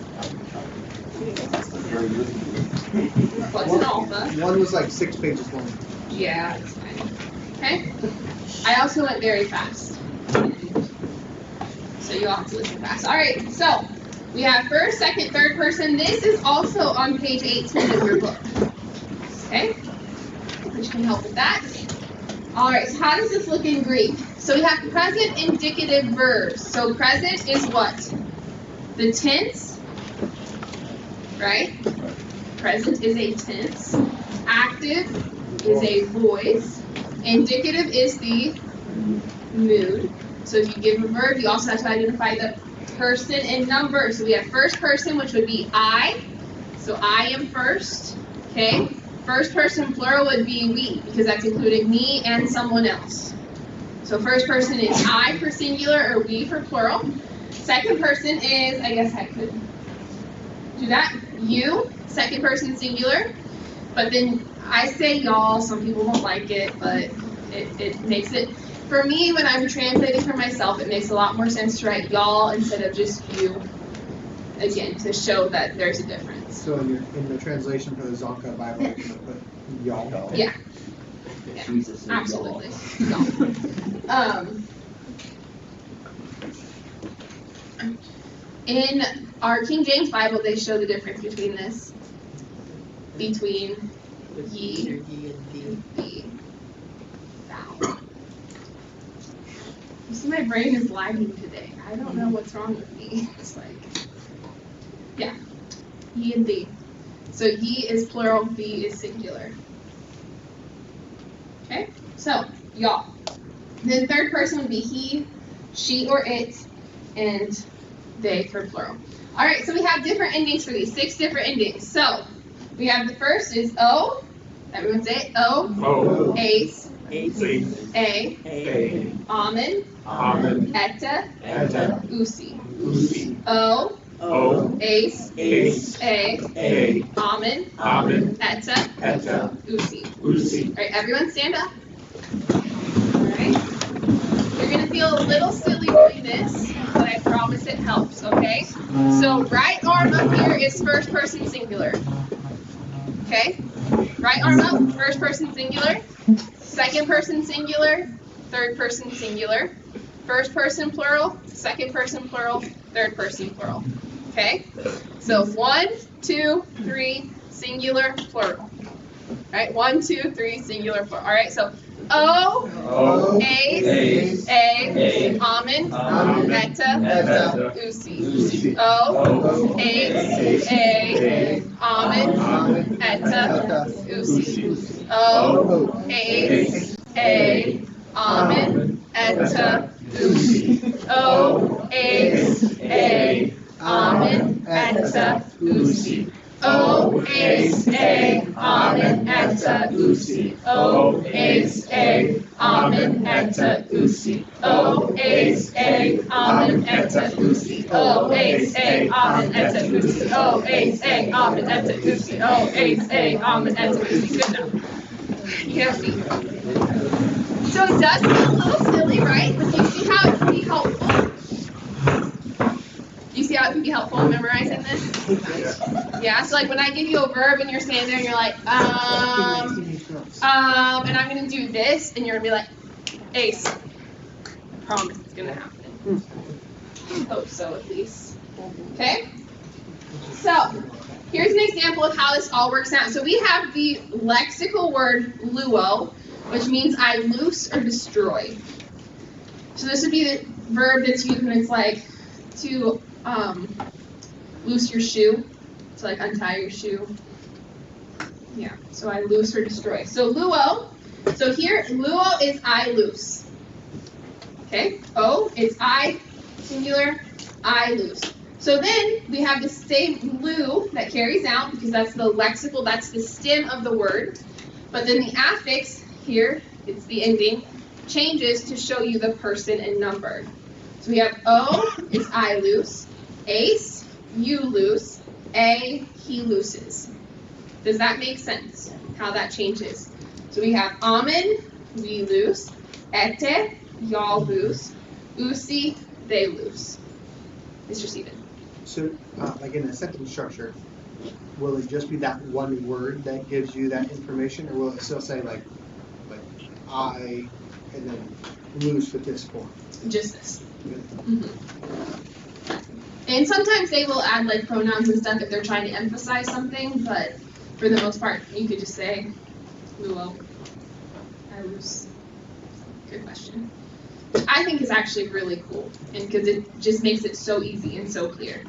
What's an alpha? One was like 6 pages long. Yeah, it's fine. Okay. I also went very fast. So you all have to listen fast. All right, so we have first, second, third person. This is also on page 18 of your book. Okay? Which can help with that. All right, so how does this look in Greek? So we have present indicative verbs. So present is what? The tense, right? Present is a tense. Active is a voice. Indicative is the mood. So if you give a verb, you also have to identify the person and number. So we have first person, which would be I. So I am first. Okay. First person plural would be we, because that's including me and someone else. So first person is I for singular or we for plural. Second person is, I guess I could do that, you, second person singular. But then I say y'all, some people don't like it, but it makes it, for me, when I'm translating for myself, it makes a lot more sense to write y'all instead of just you, again, to show that there's a difference. So in the translation for the Zonka Bible, you can put y'all. Yeah. Jesus. Absolutely. Y'all. In our King James Bible, they show the difference between this, between ye, the, thou. You see, my brain is lagging today. I don't know what's wrong with me. It's like, yeah, ye and thee. So ye is plural, thee is singular. Okay, so y'all. Then third person would be he, she, or it, and they for plural. All right, so we have different endings for these, 6 different endings. So we have the first is O. Everyone say it. O. O. Ace. A. Amen. Etta. Usi. O. Ace. A. Amen. Etta. Usi. All right, everyone stand up. All right. You're going to feel a little silly doing this, but I promise it helps, okay? So right arm up here is first person singular. Okay? Right arm up, first person singular. Second person singular. Third person singular. First person plural. Second person plural. Third person plural. Okay? So 1, 2, 3, singular, plural. All right? 1, 2, 3, singular, plural. All right? So O, Ace, A, Amen, Etta, Usi. O, Ace, A, Amen, Etta, Usi. O, Ace, A, Amen, Etta, Usi. O, Ace, A, Amen, Etta, Usi. O, ace, a, amen, eta, usi. O, ace, a, amen, eta, usi. O, ace, a, amen, eta, usi. O, ace, a, amen, eta, usi. O, ace, a, amen, eta, usi. O, ace, a, amen, eta, usi. Good enough. You can see. So it does feel a little silly, right? But you see how it can be helpful? You see how it can be helpful in memorizing this? Yeah, so like when I give you a verb and you're standing there and you're like, and I'm gonna do this, and you're gonna be like, ace. Promise it's gonna happen. Hope so, at least. Okay? So, here's an example of how this all works out. So we have the lexical word luo, which means I loose or destroy. So this would be the verb that's used when it's like to loose your shoe, to like untie your shoe. Yeah, so I loose or destroy. So luo, so here luo is I loose. Okay, O is I, singular, I loose. So then we have the same lu that carries out because that's the lexical, that's the stem of the word. But then the affix here, it's the ending, changes to show you the person and number. So we have O is I loose, ace, you loose, a, he looses. Does that make sense? How that changes? So we have amen, we loose, ete, y'all loose, usi, they loose. Mr. Steven. So, like in a sentence structure, will it just be that one word that gives you that information, or will it still say like I, and then loose with this form? Just this. Mm-hmm. And sometimes they will add like pronouns and stuff if they're trying to emphasize something, but for the most part, you could just say luo, I loose. Good question. Which I think is actually really cool, and because it just makes it so easy and so clear.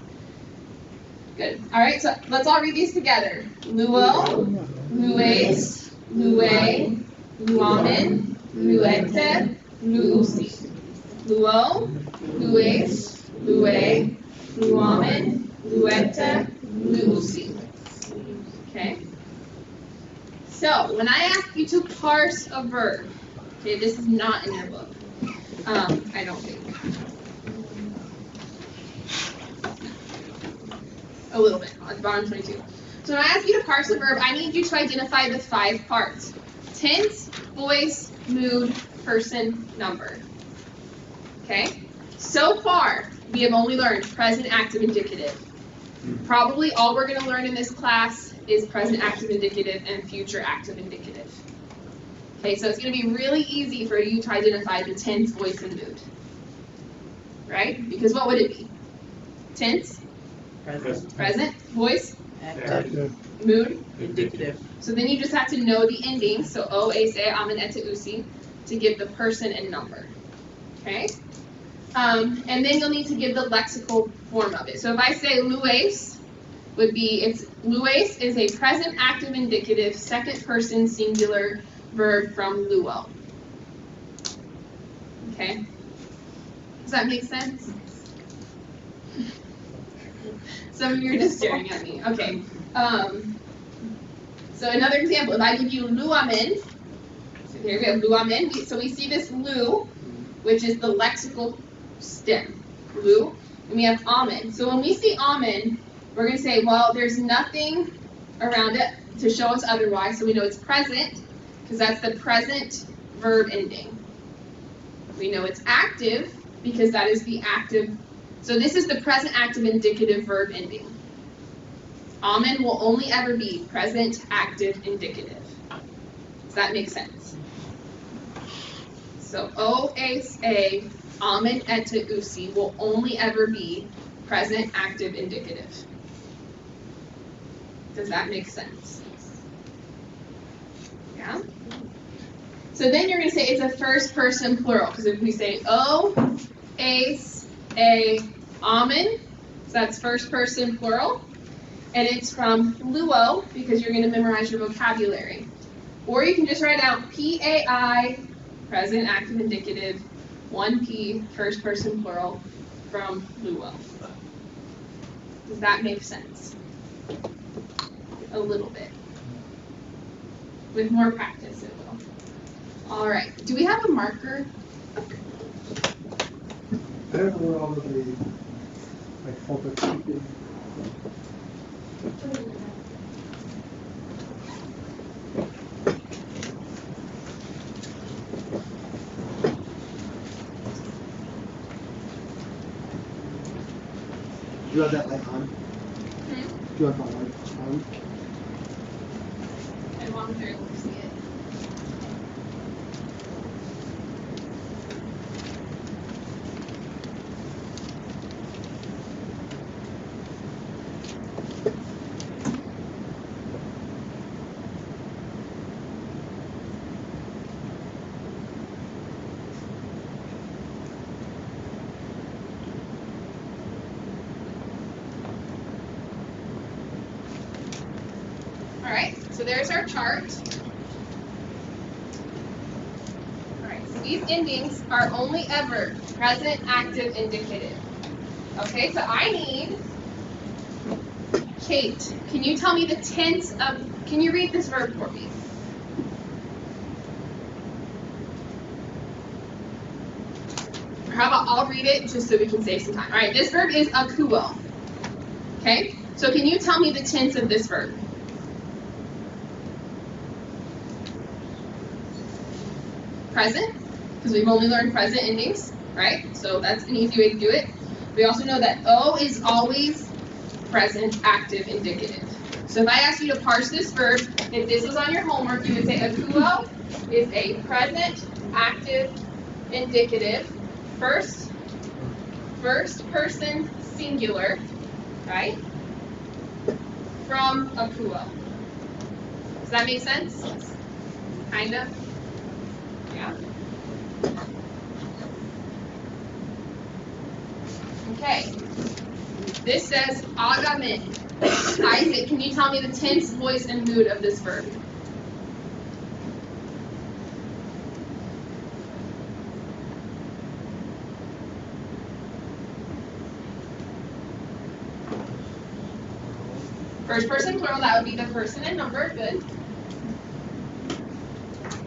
Good. All right, so let's all read these together. Luo, lues, lue, luamen, luete, luusi. Luo, lues, lue, luamen, luete, luusi. Okay. So when I ask you to parse a verb, okay, this is not in your book. I don't think. A little bit, on the bottom 22. So when I ask you to parse a verb, I need you to identify the 5 parts. Tense, voice, mood, person, number. Okay? So far, we have only learned present, active, indicative. Probably all we're going to learn in this class is present, active, indicative, and future, active, indicative. Okay, so it's going to be really easy for you to identify the tense, voice, and mood. Right? Because what would it be? Tense? Present. Voice? Active. Mood? Indicative. So then you just have to know the endings, so o, ace, a, amen, eta, usi, to give the person and number. Okay? And then you'll need to give the lexical form of it. So if I say lues, would be, lues is a present, active, indicative, second person, singular verb from luo. Okay? Does that make sense? Some of you are just staring at me. Okay. So another example, if I give you luamen, so here we have luamen. So we see this lu, which is the lexical stem, lu, and we have amen. So when we see amen, we're going to say, well, there's nothing around it to show us otherwise, so we know it's present, because that's the present verb ending. We know it's active, because that is the active. So this is the present active indicative verb ending. Amen will only ever be present active indicative. Does that make sense? So o, ace, a, amen, eta, usi will only ever be present active indicative. Does that make sense? Yeah? So then you're going to say it's a first person plural, because if we say o, ace, a, amen, so that's first person plural, and it's from luo, because you're going to memorize your vocabulary. Or you can just write out PAI, present active indicative, 1P, first person plural, from luo. Does that make sense? a little bit. With more practice, it will. All right. Do we have a marker? I don't know where all of the photo keeping. Do you have that light on? Do you have that light on? I want to see it. All right, so there's our chart. All right, so these endings are only ever present, active, indicative. Okay, so I need Kate. Can you tell me the tense of, can you read this verb for me? Or how about I'll read it just so we can save some time. All right, this verb is akuo. Okay, so can you tell me the tense of this verb? Present, because we've only learned present endings, right? So that's an easy way to do it. We also know that O is always present, active, indicative. So if I asked you to parse this verb, if this was on your homework, you would say akuo is a present, active, indicative, first person singular, right? From akuo. Does that make sense? Kind of? Yeah. Okay. This says agamen. Isaac, can you tell me the tense, voice, and mood of this verb? First person plural, that would be the person and number. Good.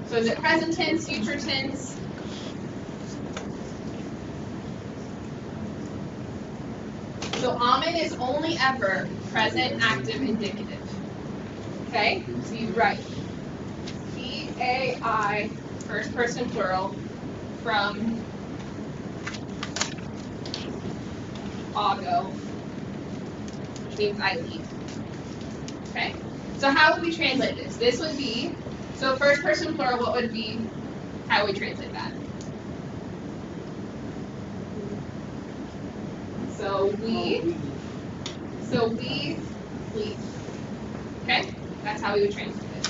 So is it present tense, future tense? So amen is only ever present, active, indicative. Okay? So you write P-A-I, first person plural, from ago, which means I lead. Okay? So how would we translate this? This would be, so first person plural, what would be, how would we translate that? So we lead. Okay? That's how we would translate it.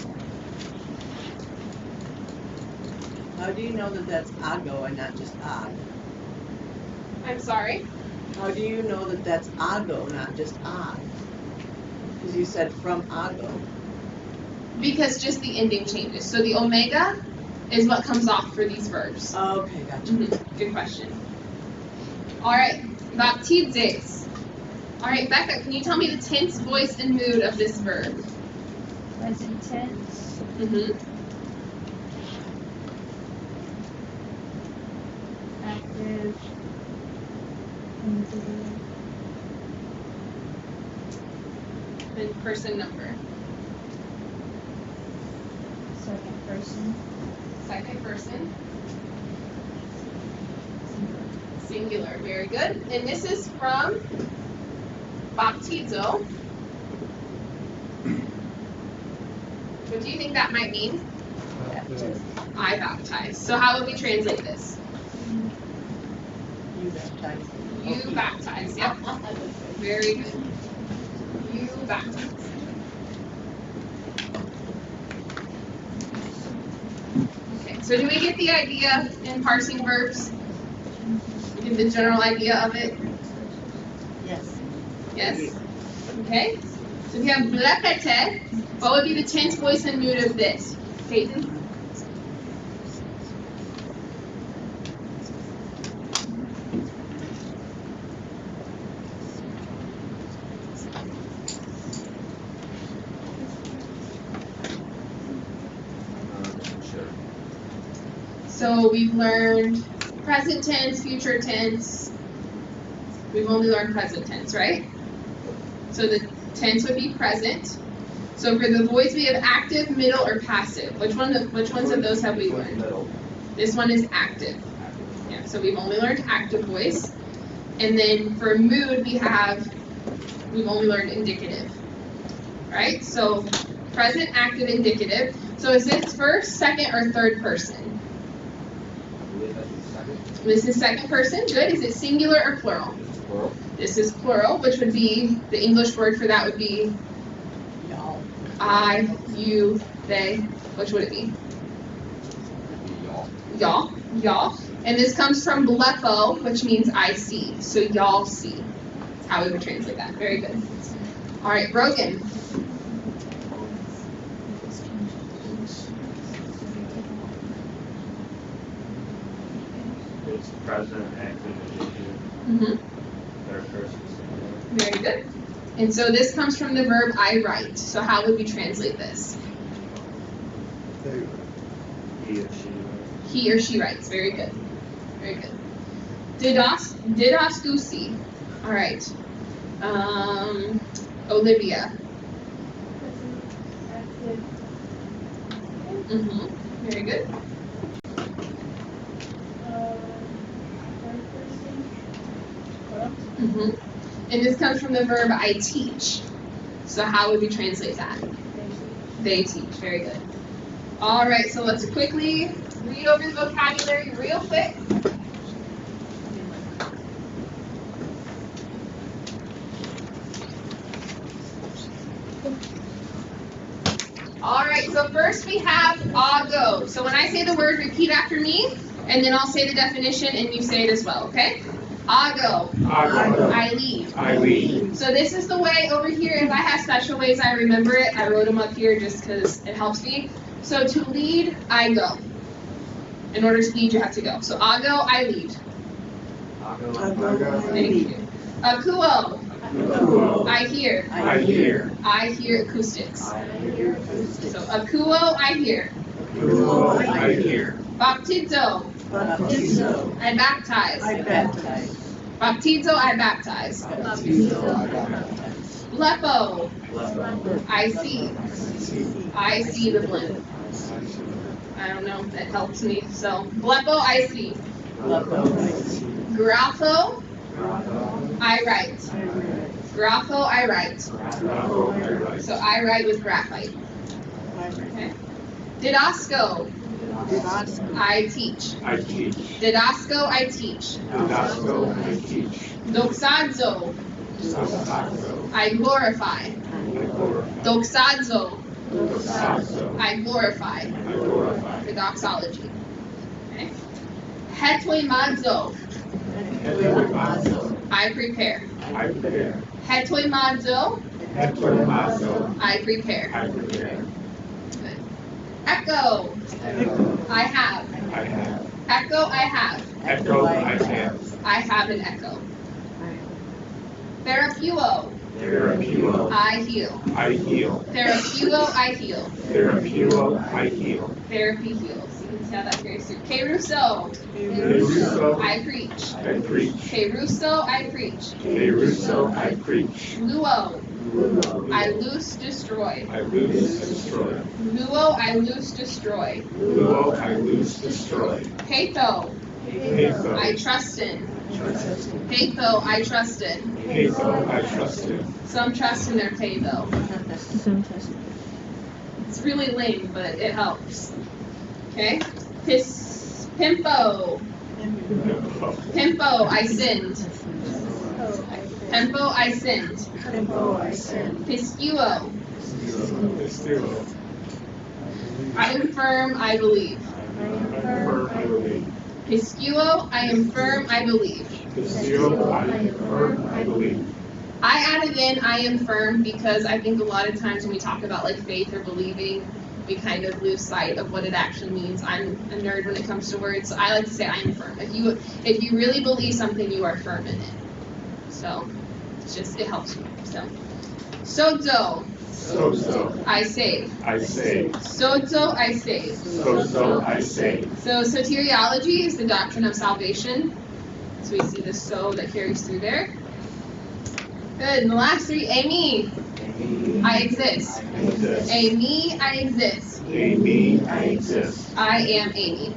How do you know that that's ago and not just ag? I'm sorry? How do you know that that's ago, not just ag? Because you said from ago. Because just the ending changes. So the omega is what comes off for these verbs. Okay, gotcha. Good question. All right, baptizes. All right, Becca, can you tell me the tense, voice, and mood of this verb? Present tense. Active. Indicative. And person number. Second person. Second person. Singular. Very good. And this is from baptizo. What do you think that might mean? I baptize. So how would we translate this? You baptize. You baptize. Yep. Very good. You baptize. Okay, so do we get the idea in parsing verbs? You get the general idea of it? Yes. Yes? Okay. So if you have blepete, what would be the tense, voice, and mood of this? Peyton? So we've learned present tense, future tense. We've only learned present tense, right? So the tense would be present. So for the voice, we have active, middle, or passive. Which ones of those have we learned? This one is active. Yeah, so we've only learned active voice. And then for mood, we've only learned indicative. Right? So present, active, indicative. So is this first, second, or third person? This is second person. Good. Is it singular or plural? Plural. This is plural, which would be, the English word for that would be Y'all. I, you, they. Which would it be? Y'all. Y'all. And this comes from blepo, which means I see. So y'all see. That's how we would translate that. Very good. All right, Brogan. It's present, active, indicative, Mm-hmm. third person. Very good. And so this comes from the verb I write. So how would we translate this? He or she. He or she writes. Very good. Very good. Didaskusi. All right. Olivia. Mm-hmm. Very good. Mm-hmm. And this comes from the verb I teach. So how would we translate that? They teach. Very good. All right, so let's quickly read over the vocabulary real quick. All right, so first we have ago. So when I say the word, repeat after me, and then I'll say the definition and you say it as well, okay? Ago. I lead. I lead. So this is the way over here. If I have special ways I remember it, I wrote them up here just because it helps me. So to lead, I go. In order to lead, you have to go. So ago, I lead. Thank you. Akuo, I hear. I hear. I hear acoustics. So akuo, I hear. I hear. Baptizo, I baptize. Baptizo, I baptize. Blepo, I see. I see the blend. I don't know, that helps me. So, blepo, I see. Grapho, I write. Grapho, I write. So I write with graphite. Okay. Didasco, I teach. I teach. Didasco, I teach. Didasco, I teach. Doxazo, Doxazo, I glorify. I glorify. Doxazo, Doxazo, I glorify. I glorify. The doxology. Okay. Hetoimazo, Hetoimazo, I prepare. I prepare. Hetoimazo, Hetoimazo, I prepare. I prepare. Good. Echo, I have. I have. Echo, I have. Echo, I have. I have an echo. Therapuo, Therapuo, I heal. I heal. Therapuo, I heal. Therapuo, I heal. Therapy heals. You can see how that carries through. Keruso, Keruso, I preach. I preach. Keruso, I preach. Keruso, I preach. Luo, I loose, destroy. I loose, destroy. Luo, I loose, destroy. Luo, I loose, destroy. Peitho, Peitho, I trust in. Peitho, I trust in. Peitho, I trust in. Some trust in their peitho. It's really lame, but it helps. Okay? Pimpo. Pimpo, I sinned. Pimpo, I sinned. Piscuo, I am firm, I believe. Firm, I believe. Piscuo, I am firm, I believe. Piscuo, I am firm, I believe. I added in I am firm because I think a lot of times when we talk about like faith or believing, we kind of lose sight of what it actually means. I'm a nerd when it comes to words, so I like to say I am firm. If you really believe something, you are firm in it. So it's just, it helps me. So Sozo, So, I save. I say. Sozo, I save. So, I say. So soteriology is the doctrine of salvation. So we see the so that carries through there. Good. And the last three, a me. I exist. A me, I exist. A me, I exist. I am Amy.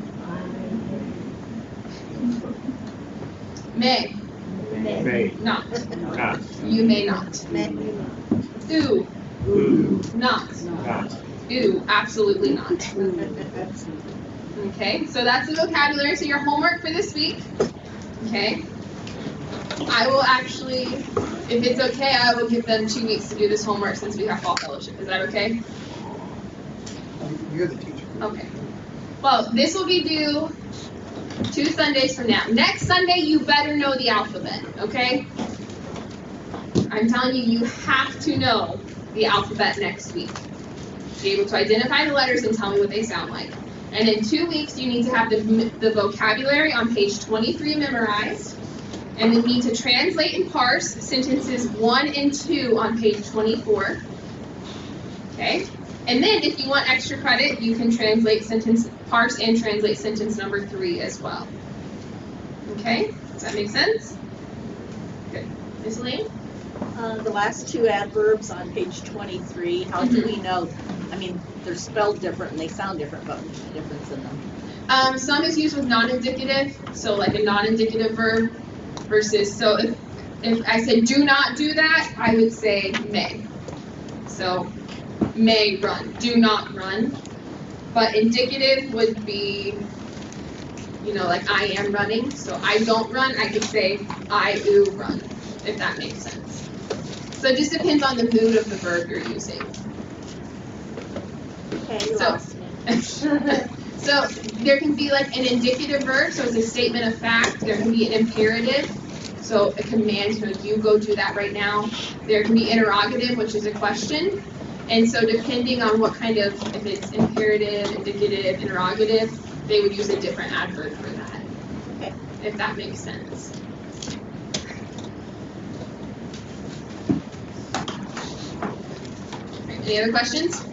May. May Not. not. You may not. Ooh. Ooh, Not. not. Ooh. Absolutely not. Okay. So that's the vocabulary. So your homework for this week. Okay. I will actually, if it's okay, I will give them 2 weeks to do this homework since we have fall fellowship. Is that okay? You're the teacher. Okay. Well, this will be due 2 Sundays from now. Next Sunday, you better know the alphabet, okay? I'm telling you, you have to know the alphabet next week. Be able to identify the letters and tell me what they sound like. And in 2 weeks, you need to have the vocabulary on page 23 memorized. And then need to translate and parse sentences 1 and 2 on page 24. Okay? And then if you want extra credit, you can parse and translate sentence number 3 as well. Okay? Does that make sense? Good. Ms. Elaine? The last 2 adverbs on page 23, how do we know? I mean, they're spelled different and they sound different, but what's the difference in them? Some is used with non-indicative, so like a non-indicative verb versus, so if I said do not do that, I would say may. So may run, do not run. But indicative would be, like I am running. So I don't run, I could say I run, if that makes sense. So it just depends on the mood of the verb you're using. Okay, you lost me. So there can be like an indicative verb, so it's a statement of fact. There can be an imperative, so a command, you go do that right now. There can be interrogative, which is a question. And so depending on what kind of, if it's imperative, indicative, interrogative, they would use a different adverb for that. Okay. If that makes sense. Any other questions?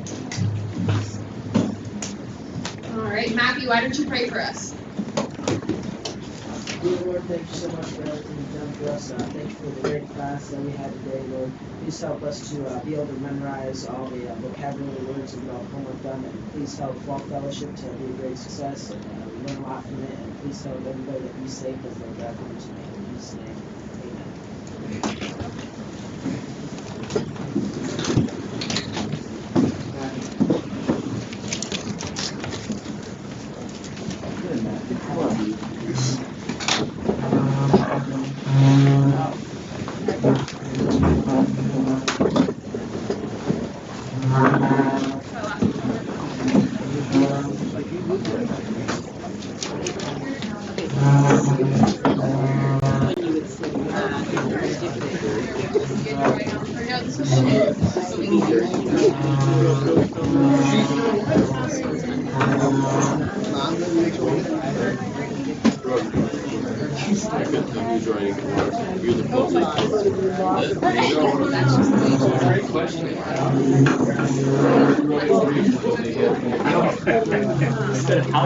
All right, Matthew, why don't you pray for us? Dear Lord, thank you so much for everything you've done for us. Thank you for the great class that we had today, Lord. Please help us to be able to memorize all the vocabulary words and get all the homework done. And please help Fall Fellowship to be a great success. And we learn a lot from it. And please help everybody that be safe as they drive home tonight. In Jesus' name, amen. Good, Matthew. I love you. Great question. Instead of how